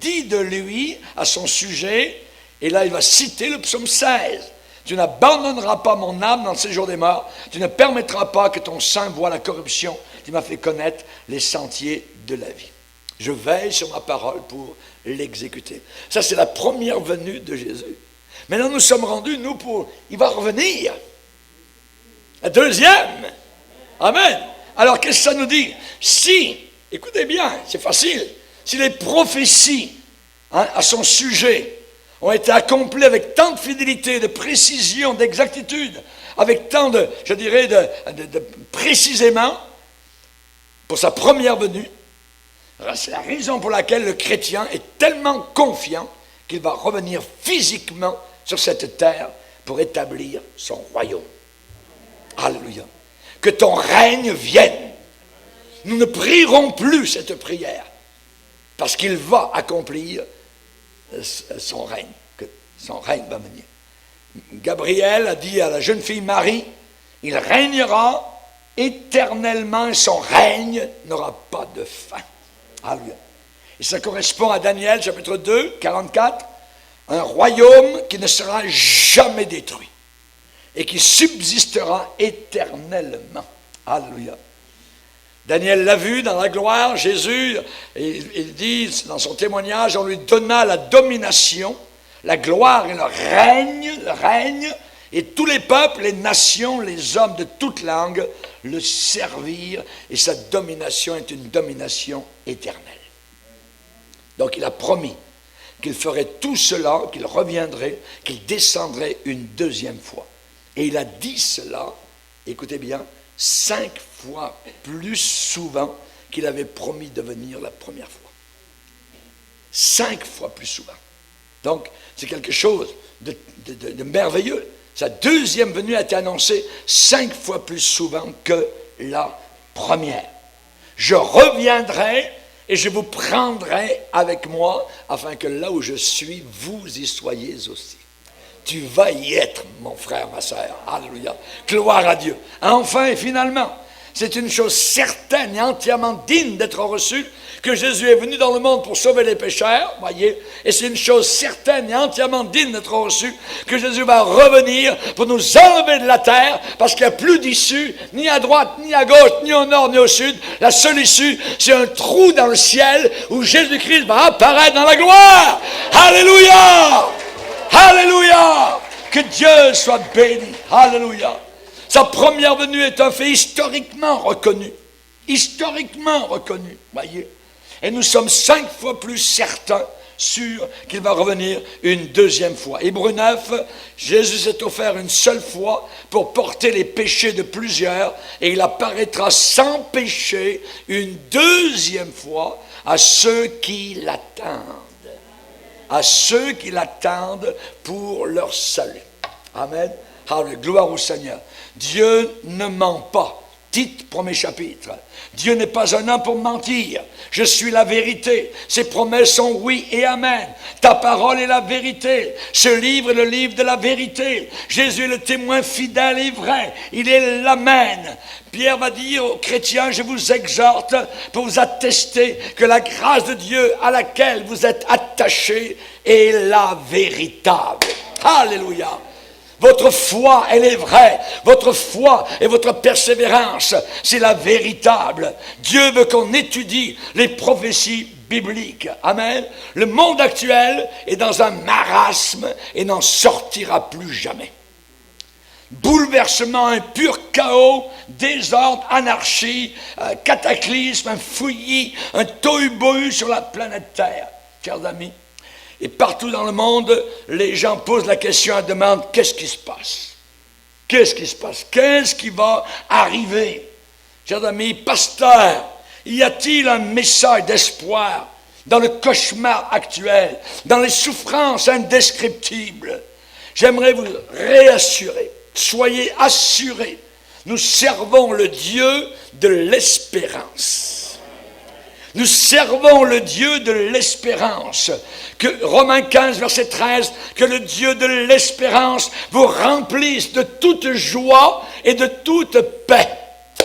dit de lui, à son sujet, et là il va citer le psaume 16, « Tu n'abandonneras pas mon âme dans le séjour des morts, tu ne permettras pas que ton sein voie la corruption, tu m'as fait connaître les sentiers de la vie. Je veille sur ma parole pour l'exécuter. » Ça, c'est la première venue de Jésus. Maintenant, nous sommes rendus, nous, pour... Il va revenir. La deuxième. Amen. Alors, qu'est-ce que ça nous dit? Si, écoutez bien, c'est facile, si les prophéties à son sujet ont été accomplies avec tant de fidélité, de précision, d'exactitude, avec tant de, je dirais, de précisément, pour sa première venue. C'est la raison pour laquelle le chrétien est tellement confiant qu'il va revenir physiquement sur cette terre pour établir son royaume. Alléluia. Que ton règne vienne. Nous ne prierons plus cette prière parce qu'il va accomplir son règne. Que son règne va venir. Gabriel a dit à la jeune fille Marie, il régnera éternellement et son règne n'aura pas de fin. Alléluia. Et ça correspond à Daniel chapitre 2, 44, un royaume qui ne sera jamais détruit et qui subsistera éternellement. Alléluia. Daniel l'a vu dans la gloire, Jésus, il dit dans son témoignage, on lui donna la domination, la gloire et le règne, et tous les peuples, les nations, les hommes de toute langue le servirent, et sa domination est une domination éternelle. Donc il a promis qu'il ferait tout cela, qu'il reviendrait, qu'il descendrait une deuxième fois. Et il a dit cela, écoutez bien, 5 fois plus souvent qu'il avait promis de venir la première fois. 5 fois plus souvent. Donc, c'est quelque chose de merveilleux. Sa deuxième venue a été annoncée 5 fois plus souvent que la première. Je reviendrai et je vous prendrai avec moi, afin que là où je suis, vous y soyez aussi. Tu vas y être, mon frère, ma sœur. Alléluia. Gloire à Dieu. Enfin et finalement, c'est une chose certaine et entièrement digne d'être reçue, que Jésus est venu dans le monde pour sauver les pécheurs, voyez, et c'est une chose certaine et entièrement digne d'être reçue, que Jésus va revenir pour nous enlever de la terre, parce qu'il n'y a plus d'issue, ni à droite, ni à gauche, ni au nord, ni au sud. La seule issue, c'est un trou dans le ciel, où Jésus-Christ va apparaître dans la gloire. Alléluia! Alléluia! Que Dieu soit béni. Alléluia! Sa première venue est un fait historiquement reconnu. Historiquement reconnu, voyez. Et nous sommes 5 fois plus certains, sûrs, qu'il va revenir une deuxième fois. Hébreux 9, Jésus s'est offert une seule fois pour porter les péchés de plusieurs, et il apparaîtra sans péché une deuxième fois à ceux qui l'attendent. À ceux qui l'attendent pour leur salut. Amen. Alléluia. Gloire au Seigneur. Dieu ne ment pas. Tite, premier chapitre. Dieu n'est pas un homme pour mentir. Je suis la vérité. Ses promesses sont oui et amen. Ta parole est la vérité. Ce livre est le livre de la vérité. Jésus est le témoin fidèle et vrai. Il est l'amen. Pierre va dire aux chrétiens, je vous exhorte pour vous attester que la grâce de Dieu à laquelle vous êtes attachés est la véritable. Alléluia. Votre foi, elle est vraie. Votre foi et votre persévérance, c'est la véritable. Dieu veut qu'on étudie les prophéties bibliques. Amen. Le monde actuel est dans un marasme et n'en sortira plus jamais. Bouleversement, un pur chaos, désordre, anarchie, cataclysme, un fouillis, un tohu-bohu sur la planète Terre. Chers amis, et partout dans le monde, les gens posent la question et demandent, qu'est-ce qui se passe? Qu'est-ce qui se passe? Qu'est-ce qui va arriver? Chers amis, pasteur, y a-t-il un message d'espoir dans le cauchemar actuel, dans les souffrances indescriptibles? J'aimerais vous réassurer, soyez assurés, nous servons le Dieu de l'espérance. Nous servons le Dieu de l'espérance. Que Romains 15, verset 13, que le Dieu de l'espérance vous remplisse de toute joie et de toute paix.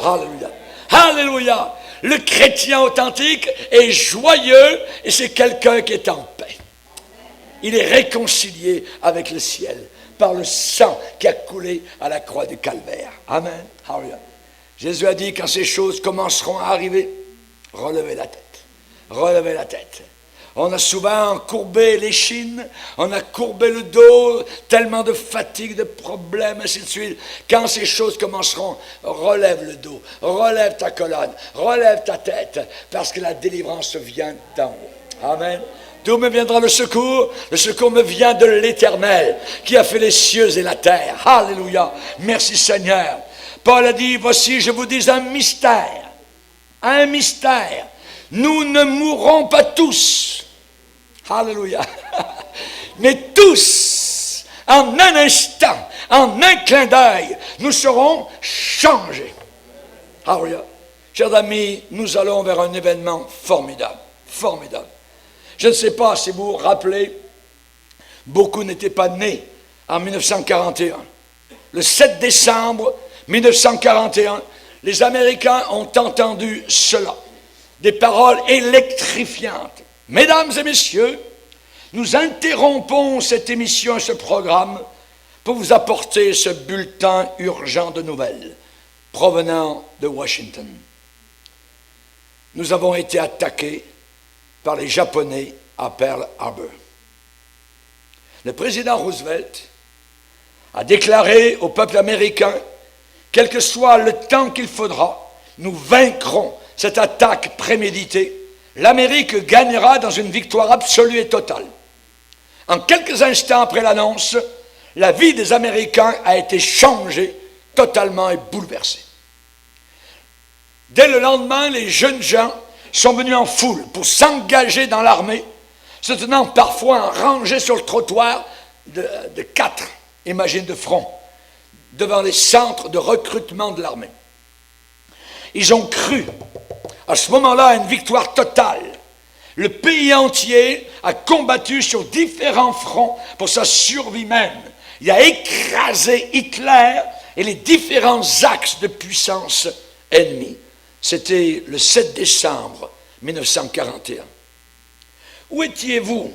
Alléluia. Alléluia. Le chrétien authentique est joyeux et c'est quelqu'un qui est en paix. Il est réconcilié avec le ciel par le sang qui a coulé à la croix du calvaire. Amen. Alléluia. Jésus a dit, quand ces choses commenceront à arriver, relevez la tête. Relevez la tête. On a souvent courbé l'échine, on a courbé le dos, tellement de fatigue, de problèmes, ainsi de suite. Quand ces choses commenceront, relève le dos, relève ta colonne, relève ta tête, parce que la délivrance vient d'en haut. Amen. D'où me viendra le secours? Le secours me vient de l'Éternel, qui a fait les cieux et la terre. Alléluia. Merci Seigneur. Paul a dit, voici, je vous dis un mystère. à un mystère. Nous ne mourrons pas tous. Alléluia. Mais tous, en un instant, en un clin d'œil, nous serons changés. Alléluia. Chers amis, nous allons vers un événement formidable. Formidable. Je ne sais pas si vous vous rappelez, beaucoup n'étaient pas nés en 1941. Le 7 décembre 1941, les Américains ont entendu cela. Des paroles électrifiantes. Mesdames et messieurs, nous interrompons cette émission et ce programme pour vous apporter ce bulletin urgent de nouvelles provenant de Washington. Nous avons été attaqués par les Japonais à Pearl Harbor. Le président Roosevelt a déclaré au peuple américain, quel que soit le temps qu'il faudra, nous vaincrons cette attaque préméditée. L'Amérique gagnera dans une victoire absolue et totale. En quelques instants après l'annonce, la vie des Américains a été changée totalement et bouleversée. Dès le lendemain, les jeunes gens sont venus en foule pour s'engager dans l'armée, se tenant parfois en rangée sur le trottoir de 4, imagine de front, devant les centres de recrutement de l'armée. Ils ont cru, à ce moment-là, à une victoire totale. Le pays entier a combattu sur différents fronts pour sa survie même. Il a écrasé Hitler et les différents axes de puissance ennemis. C'était le 7 décembre 1941. Où étiez-vous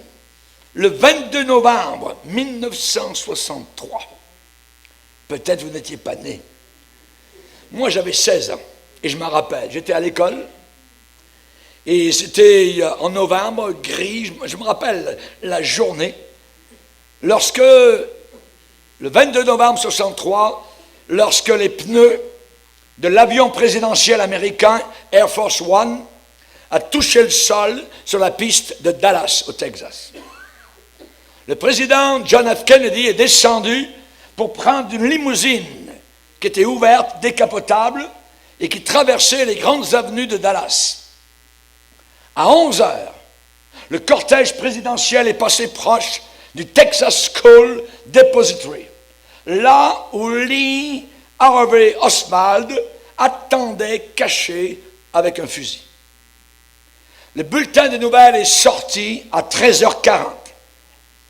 le 22 novembre 1963? Peut-être vous n'étiez pas né. Moi, j'avais 16 ans et je m'en rappelle. J'étais à l'école et c'était en novembre, gris. Je me rappelle la journée lorsque, le 22 novembre 1963, lorsque les pneus de l'avion présidentiel américain Air Force One a touché le sol sur la piste de Dallas, au Texas. Le président John F. Kennedy est descendu pour prendre une limousine qui était ouverte, décapotable, et qui traversait les grandes avenues de Dallas. À 11 heures, le cortège présidentiel est passé proche du Texas School Depository, là où Lee Harvey Oswald attendait caché avec un fusil. Le bulletin de nouvelles est sorti à 13h40.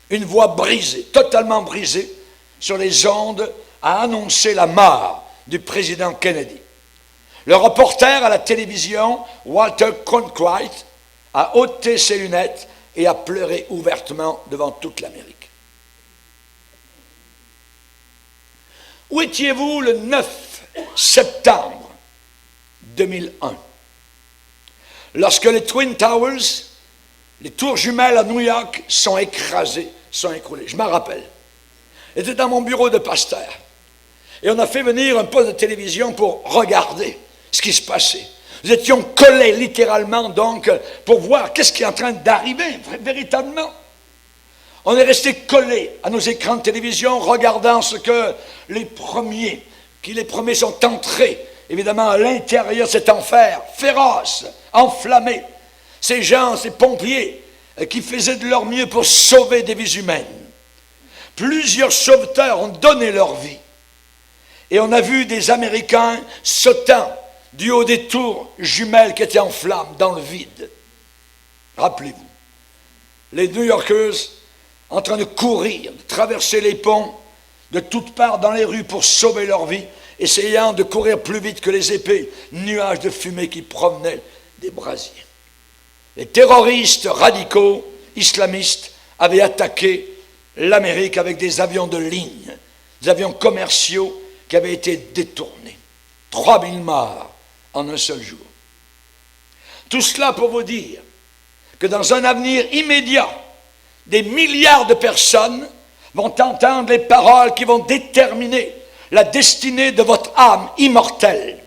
Une voix brisée, totalement brisée, sur les ondes a annoncé la mort du président Kennedy. Le reporter à la télévision, Walter Cronkite, a ôté ses lunettes et a pleuré ouvertement devant toute l'Amérique. Où étiez-vous le 9 septembre 2001, lorsque les Twin Towers, les tours jumelles à New York, sont écrasées, sont écroulées? Je m'en rappelle. J'étais dans mon bureau de pasteur et on a fait venir un poste de télévision pour regarder ce qui se passait. Nous étions collés littéralement donc pour voir qu'est-ce qui est en train d'arriver véritablement. On est resté collés à nos écrans de télévision regardant ce que les premiers sont entrés évidemment à l'intérieur de cet enfer féroce, enflammé. Ces gens, ces pompiers qui faisaient de leur mieux pour sauver des vies humaines. Plusieurs sauveteurs ont donné leur vie. Et on a vu des Américains sautant du haut des tours jumelles qui étaient en flammes dans le vide. Rappelez-vous, les New Yorkers en train de courir, de traverser les ponts de toutes parts dans les rues pour sauver leur vie, essayant de courir plus vite que les épées, nuages de fumée qui provenaient des brasiers. Les terroristes radicaux islamistes avaient attaqué l'Amérique avec des avions de ligne, des avions commerciaux qui avaient été détournés. 3000 morts en un seul jour. Tout cela pour vous dire que dans un avenir immédiat, des milliards de personnes vont entendre les paroles qui vont déterminer la destinée de votre âme immortelle.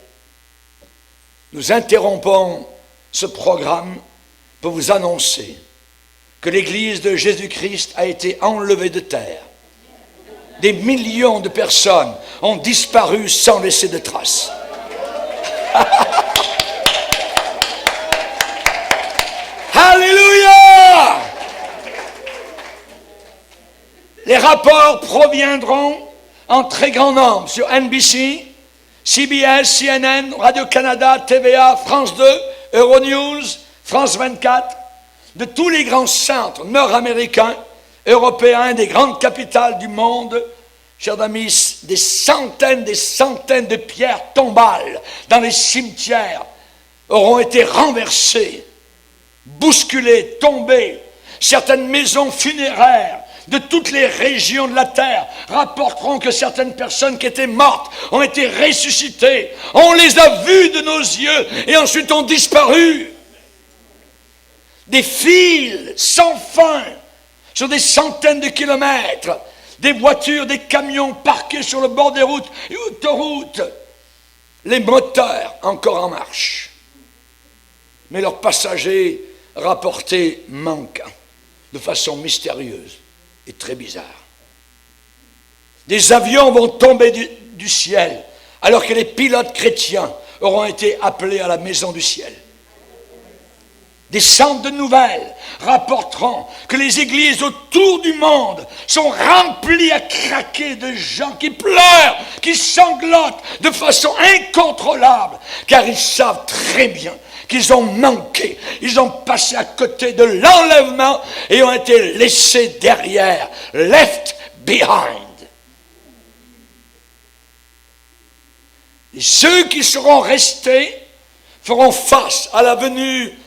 Nous interrompons ce programme pour vous annoncer que l'Église de Jésus-Christ a été enlevée de terre. Des millions de personnes ont disparu sans laisser de traces. Les rapports proviendront en très grand nombre sur NBC, CBS, CNN, Radio-Canada, TVA, France 2, Euronews, France 24, de tous les grands centres nord-américains, européens, des grandes capitales du monde. Chers amis, des centaines de pierres tombales dans les cimetières auront été renversées, bousculées, tombées. Certaines maisons funéraires de toutes les régions de la terre rapporteront que certaines personnes qui étaient mortes ont été ressuscitées. On les a vues de nos yeux et ensuite ont disparu. Des fils sans fin sur des centaines de kilomètres, des voitures, des camions parqués sur le bord des routes et autoroutes, les moteurs encore en marche, mais leurs passagers rapportés manquant de façon mystérieuse et très bizarre. Des avions vont tomber du ciel alors que les pilotes chrétiens auront été appelés à la maison du ciel. Des centres de nouvelles rapporteront que les églises autour du monde sont remplies à craquer de gens qui pleurent, qui sanglotent de façon incontrôlable, car ils savent très bien qu'ils ont manqué, ils ont passé à côté de l'enlèvement et ont été laissés derrière, left behind. Et ceux qui seront restés feront face à la venue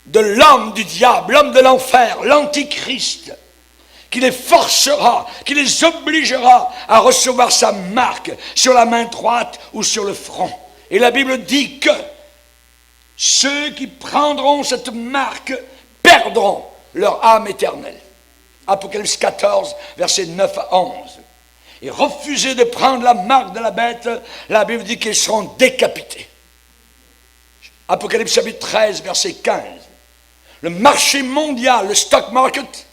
de l'homme du diable, l'homme de l'enfer, l'antichrist, qui les forcera, qui les obligera à recevoir sa marque sur la main droite ou sur le front. Et la Bible dit que ceux qui prendront cette marque perdront leur âme éternelle. Apocalypse 14, versets 9 à 11. Et refuser de prendre la marque de la bête, la Bible dit qu'ils seront décapités. Apocalypse chapitre 13, verset 15. Le marché mondial, le stock market,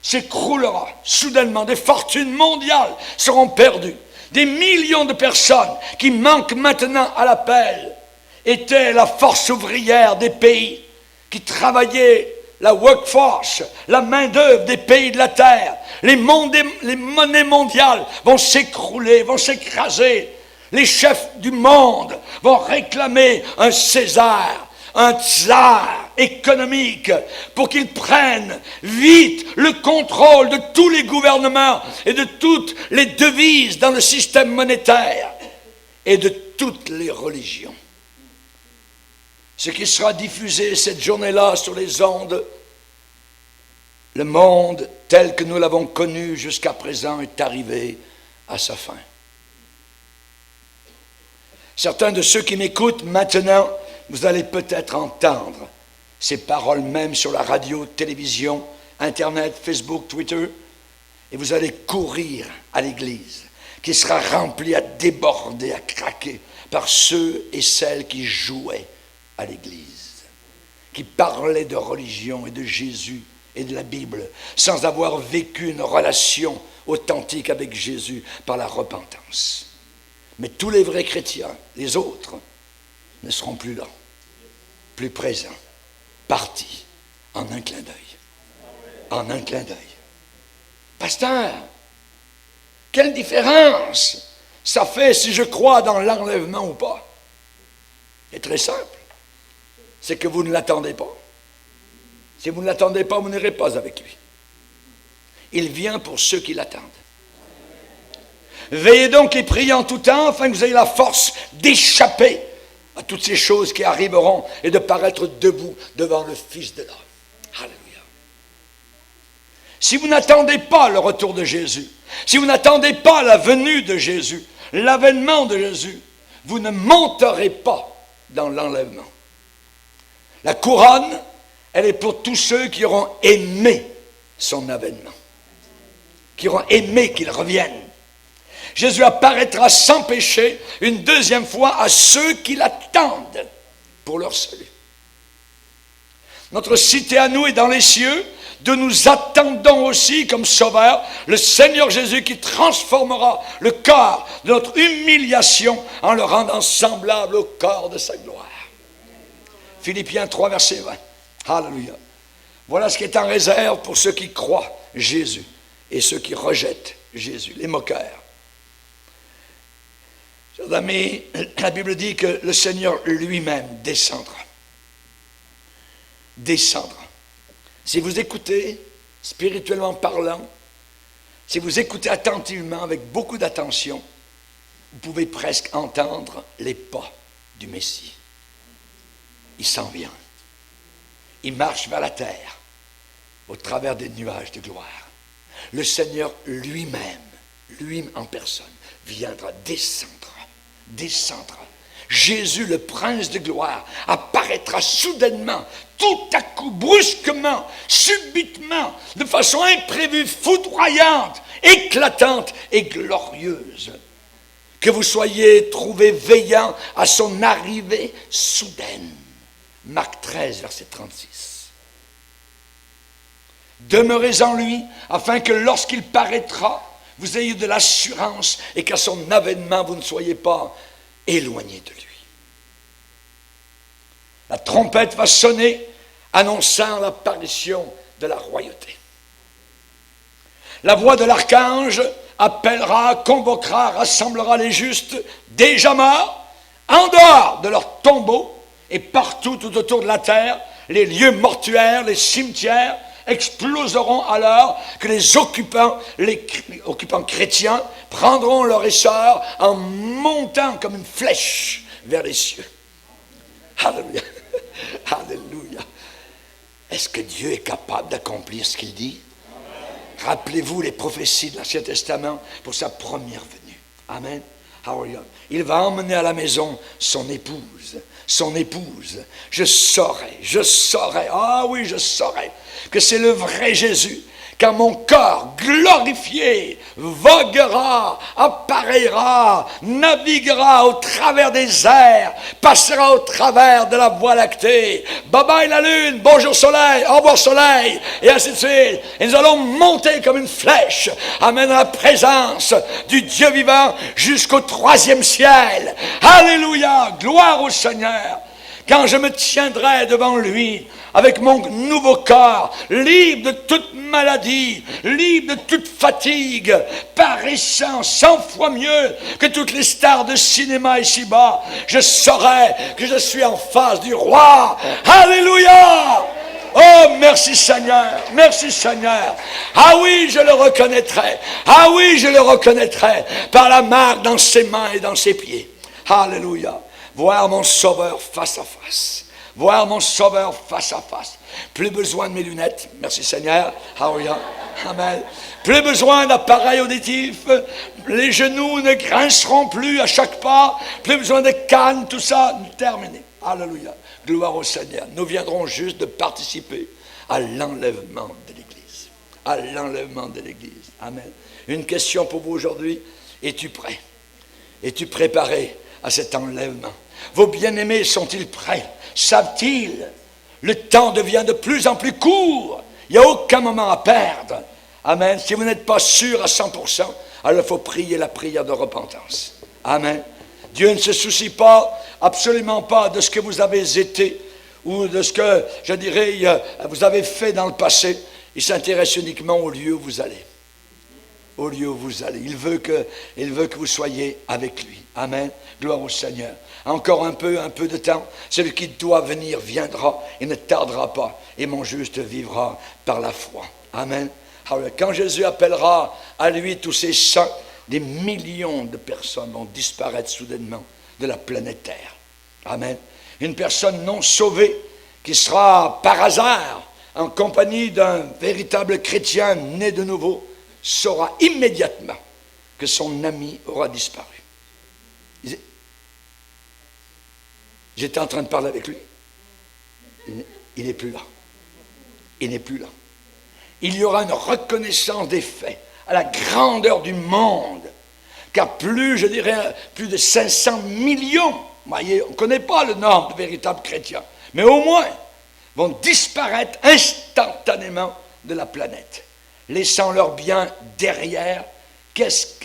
s'écroulera soudainement. Des fortunes mondiales seront perdues. Des millions de personnes qui manquent maintenant à l'appel étaient la force ouvrière des pays qui travaillaient, la workforce, la main-d'œuvre des pays de la terre. Les monnaies mondiales vont s'écrouler, vont s'écraser. Les chefs du monde vont réclamer un César, un tsar économique pour qu'ils prennent vite le contrôle de tous les gouvernements et de toutes les devises dans le système monétaire et de toutes les religions. Ce qui sera diffusé cette journée-là sur les ondes, le monde tel que nous l'avons connu jusqu'à présent est arrivé à sa fin. Certains de ceux qui m'écoutent maintenant, vous allez peut-être entendre ces paroles même sur la radio, télévision, Internet, Facebook, Twitter, et vous allez courir à l'église, qui sera remplie à déborder, à craquer par ceux et celles qui jouaient à l'église, qui parlaient de religion et de Jésus et de la Bible, sans avoir vécu une relation authentique avec Jésus par la repentance. Mais tous les vrais chrétiens, les autres, ne seront plus là, plus présents, partis, en un clin d'œil. En un clin d'œil. Pasteur, quelle différence ça fait si je crois dans l'enlèvement ou pas? C'est très simple. C'est que vous ne l'attendez pas. Si vous ne l'attendez pas, vous n'irez pas avec lui. Il vient pour ceux qui l'attendent. Veillez donc et priez en tout temps, afin que vous ayez la force d'échapper à toutes ces choses qui arriveront et de paraître debout devant le Fils de l'homme. Alléluia. Si vous n'attendez pas le retour de Jésus, si vous n'attendez pas la venue de Jésus, l'avènement de Jésus, vous ne monterez pas dans l'enlèvement. La couronne, elle est pour tous ceux qui auront aimé son avènement, qui auront aimé qu'il revienne. Jésus apparaîtra sans péché une deuxième fois à ceux qui l'attendent pour leur salut. Notre cité à nous est dans les cieux, d'où nous attendons aussi comme sauveur le Seigneur Jésus qui transformera le corps de notre humiliation en le rendant semblable au corps de sa gloire. Philippiens 3, verset 20. Alléluia. Voilà ce qui est en réserve pour ceux qui croient Jésus et ceux qui rejettent Jésus, les moqueurs. Chers amis, la Bible dit que le Seigneur lui-même descendra. Descendra. Si vous écoutez, spirituellement parlant, si vous écoutez attentivement, avec beaucoup d'attention, vous pouvez presque entendre les pas du Messie. Il s'en vient. Il marche vers la terre, au travers des nuages de gloire. Le Seigneur lui-même, lui en personne, viendra, descendra. Jésus, le prince de gloire, apparaîtra soudainement, tout à coup, brusquement, subitement, de façon imprévue, foudroyante, éclatante et glorieuse. Que vous soyez trouvés veillant à son arrivée soudaine. Marc 13, verset 36. Demeurez en lui, afin que lorsqu'il paraîtra, vous ayez de l'assurance et qu'à son avènement, vous ne soyez pas éloignés de lui. La trompette va sonner, annonçant l'apparition de la royauté. La voix de l'archange appellera, convoquera, rassemblera les justes déjà morts, en dehors de leur tombeau et partout tout autour de la terre. Les lieux mortuaires, les cimetières exploseront alors que les occupants chrétiens prendront leur essor en montant comme une flèche vers les cieux. Alléluia. Alléluia. Est-ce que Dieu est capable d'accomplir ce qu'il dit? Rappelez-vous les prophéties de l'Ancien Testament pour sa première venue. Amen. Alléluia. Il va emmener à la maison son épouse. Son épouse. Je saurai, ah oui, je saurai que c'est le vrai Jésus. Quand mon corps glorifié voguera, appareillera, naviguera au travers des airs, passera au travers de la Voie lactée. Bye bye la lune, bonjour soleil, au revoir soleil, et ainsi de suite. Et nous allons monter comme une flèche, amen, dans la présence du Dieu vivant jusqu'au 3e ciel. Alléluia, gloire au Seigneur. Quand je me tiendrai devant lui, avec mon nouveau corps, libre de toute maladie, libre de toute fatigue, paraissant 100 fois mieux que toutes les stars de cinéma ici-bas, je saurai que je suis en face du roi. Alléluia! Oh, merci Seigneur, merci Seigneur. Ah oui, je le reconnaîtrai. Ah oui, je le reconnaîtrai par la marque dans ses mains et dans ses pieds. Alléluia. Voir mon Sauveur face à face. Voir mon Sauveur face à face. Plus besoin de mes lunettes. Merci Seigneur. Alléluia. Amen. Plus besoin d'appareil auditif. Les genoux ne grinceront plus à chaque pas. Plus besoin de canne, tout ça. Terminé. Alléluia. Gloire au Seigneur. Nous viendrons juste de participer à l'enlèvement de l'Église. À l'enlèvement de l'Église. Amen. Une question pour vous aujourd'hui. Es-tu prêt? Es-tu préparé à cet enlèvement? Vos bien-aimés sont-ils prêts? Savent-ils? Le temps devient de plus en plus court. Il n'y a aucun moment à perdre. Amen. Si vous n'êtes pas sûr à 100%, alors il faut prier la prière de repentance. Amen. Dieu ne se soucie pas, absolument pas, de ce que vous avez été ou de ce que, je dirais, vous avez fait dans le passé. Il s'intéresse uniquement au lieu où vous allez. Au lieu où vous allez. Il veut que vous soyez avec lui. Amen. Gloire au Seigneur. Encore un peu de temps. Celui qui doit venir viendra et ne tardera pas. Et mon juste vivra par la foi. Amen. Alors, quand Jésus appellera à lui tous ses saints, des millions de personnes vont disparaître soudainement de la planète Terre. Amen. Une personne non sauvée qui sera par hasard en compagnie d'un véritable chrétien né de nouveau saura immédiatement que son ami aura disparu. J'étais en train de parler avec lui. Il n'est plus là. Il n'est plus là. Il y aura une reconnaissance des faits à la grandeur du monde. Car plus de 500 millions, voyez, on ne connaît pas le nombre de véritables chrétiens, mais au moins vont disparaître instantanément de la planète, laissant leurs biens derrière. Qu'est-ce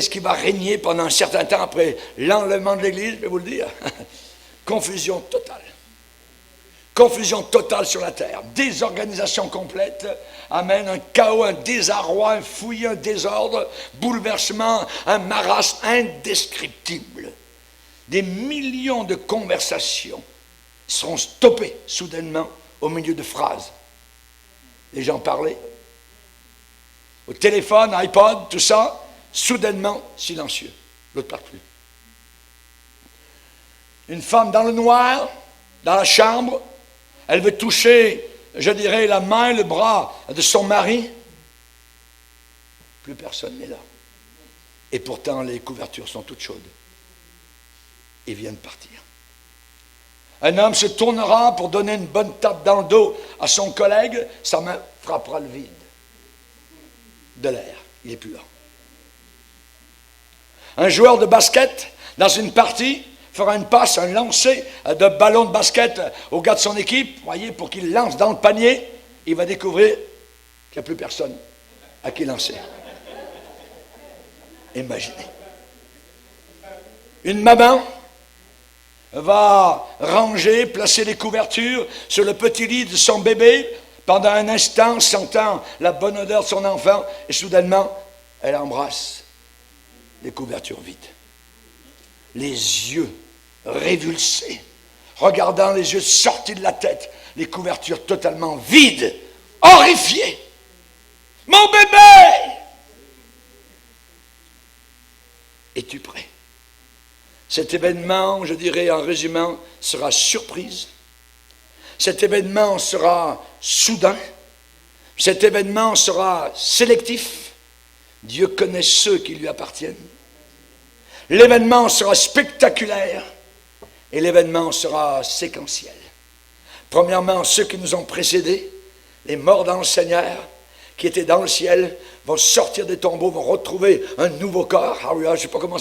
qui va régner pendant un certain temps après l'enlèvement de l'Église? Je vais vous le dire. Confusion totale. Confusion totale sur la terre, désorganisation complète, amen, un chaos, un désarroi, un fouillis, un désordre, bouleversement, un marasme indescriptible. Des millions de conversations seront stoppées soudainement au milieu de phrases. Les gens parlaient. Au téléphone, iPod, tout ça, soudainement silencieux. L'autre ne parle plus. Une femme dans le noir, dans la chambre, elle veut toucher, je dirais, la main, le bras de son mari. Plus personne n'est là. Et pourtant, les couvertures sont toutes chaudes. Ils viennent partir. Un homme se tournera pour donner une bonne tape dans le dos à son collègue, sa main frappera le vide. De l'air, il n'est plus là. Un joueur de basket, dans une partie, fera une passe, un lancer de ballon de basket au gars de son équipe, voyez, pour qu'il lance dans le panier, il va découvrir qu'il n'y a plus personne à qui lancer. Imaginez. Une maman va ranger, placer les couvertures sur le petit lit de son bébé, pendant un instant, sentant la bonne odeur de son enfant, et soudainement, elle embrasse les couvertures vides. Les yeux révulsés, regardant les yeux sortis de la tête, les couvertures totalement vides, horrifiées. Mon bébé! Es-tu prêt? Cet événement, je dirais en résumant, sera surprise. Cet événement sera soudain. Cet événement sera sélectif. Dieu connaît ceux qui lui appartiennent. L'événement sera spectaculaire et l'événement sera séquentiel. Premièrement, ceux qui nous ont précédés, les morts dans le Seigneur, qui étaient dans le ciel, vont sortir des tombeaux, vont retrouver un nouveau corps. Ah oui, je ne sais pas comment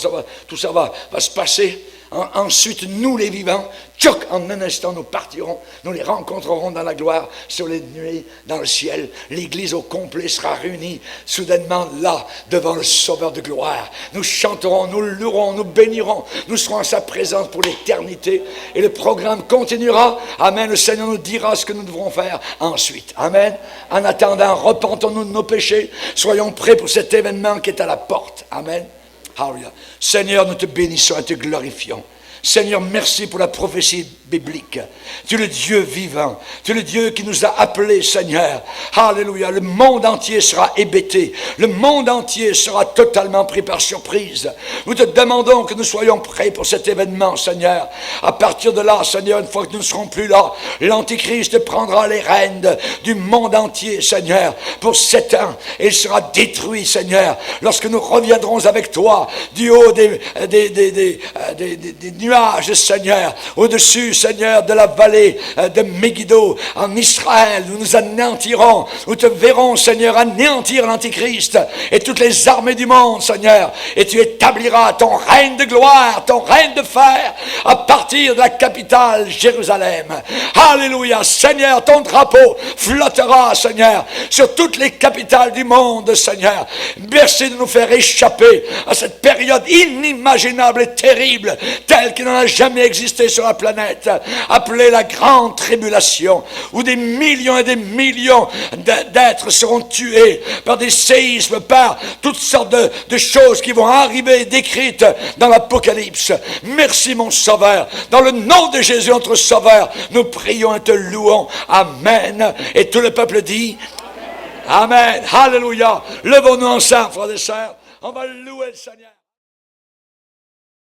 tout ça va se passer. Ensuite, nous les vivants, tchoc, en un instant, nous partirons, nous les rencontrerons dans la gloire, sur les nuées, dans le ciel. L'Église au complet sera réunie, soudainement là, devant le Sauveur de gloire. Nous chanterons, nous louerons, nous bénirons, nous serons en sa présence pour l'éternité. Et le programme continuera. Amen. Le Seigneur nous dira ce que nous devrons faire ensuite. Amen. En attendant, repentons-nous de nos péchés. Soyons prêts pour cet événement qui est à la porte. Amen. Alléluia. Seigneur, nous te bénissons et te glorifions. Seigneur, merci pour la prophétie biblique. Tu es le Dieu vivant. Tu es le Dieu qui nous a appelés, Seigneur. Alléluia. Le monde entier sera hébété. Le monde entier sera totalement pris par surprise. Nous te demandons que nous soyons prêts pour cet événement, Seigneur. À partir de là, Seigneur, une fois que nous ne serons plus là, l'Antichrist prendra les rênes du monde entier, Seigneur, pour 7 ans. Et il sera détruit, Seigneur, lorsque nous reviendrons avec toi du haut des nuages, Seigneur, au-dessus, Seigneur, de la vallée de Megiddo, en Israël. Nous nous anéantirons. Nous te verrons, Seigneur, anéantir l'Antichrist et toutes les armées du monde, Seigneur. Et tu établiras ton règne de gloire, ton règne de fer, à partir de la capitale, Jérusalem. Alléluia. Seigneur, ton drapeau flottera, Seigneur, sur toutes les capitales du monde, Seigneur. Merci de nous faire échapper à cette période inimaginable et terrible, telle qu'il n'en a jamais existé sur la planète, appelée la grande tribulation, où des millions et des millions d'êtres seront tués par des séismes, par toutes sortes de choses qui vont arriver, décrites dans l'Apocalypse. Merci, mon Sauveur. Dans le nom de Jésus, notre Sauveur, nous prions et te louons. Amen. Et tout le peuple dit Amen. Alléluia. Levons-nous ensemble, frères et sœurs. On va louer le Seigneur.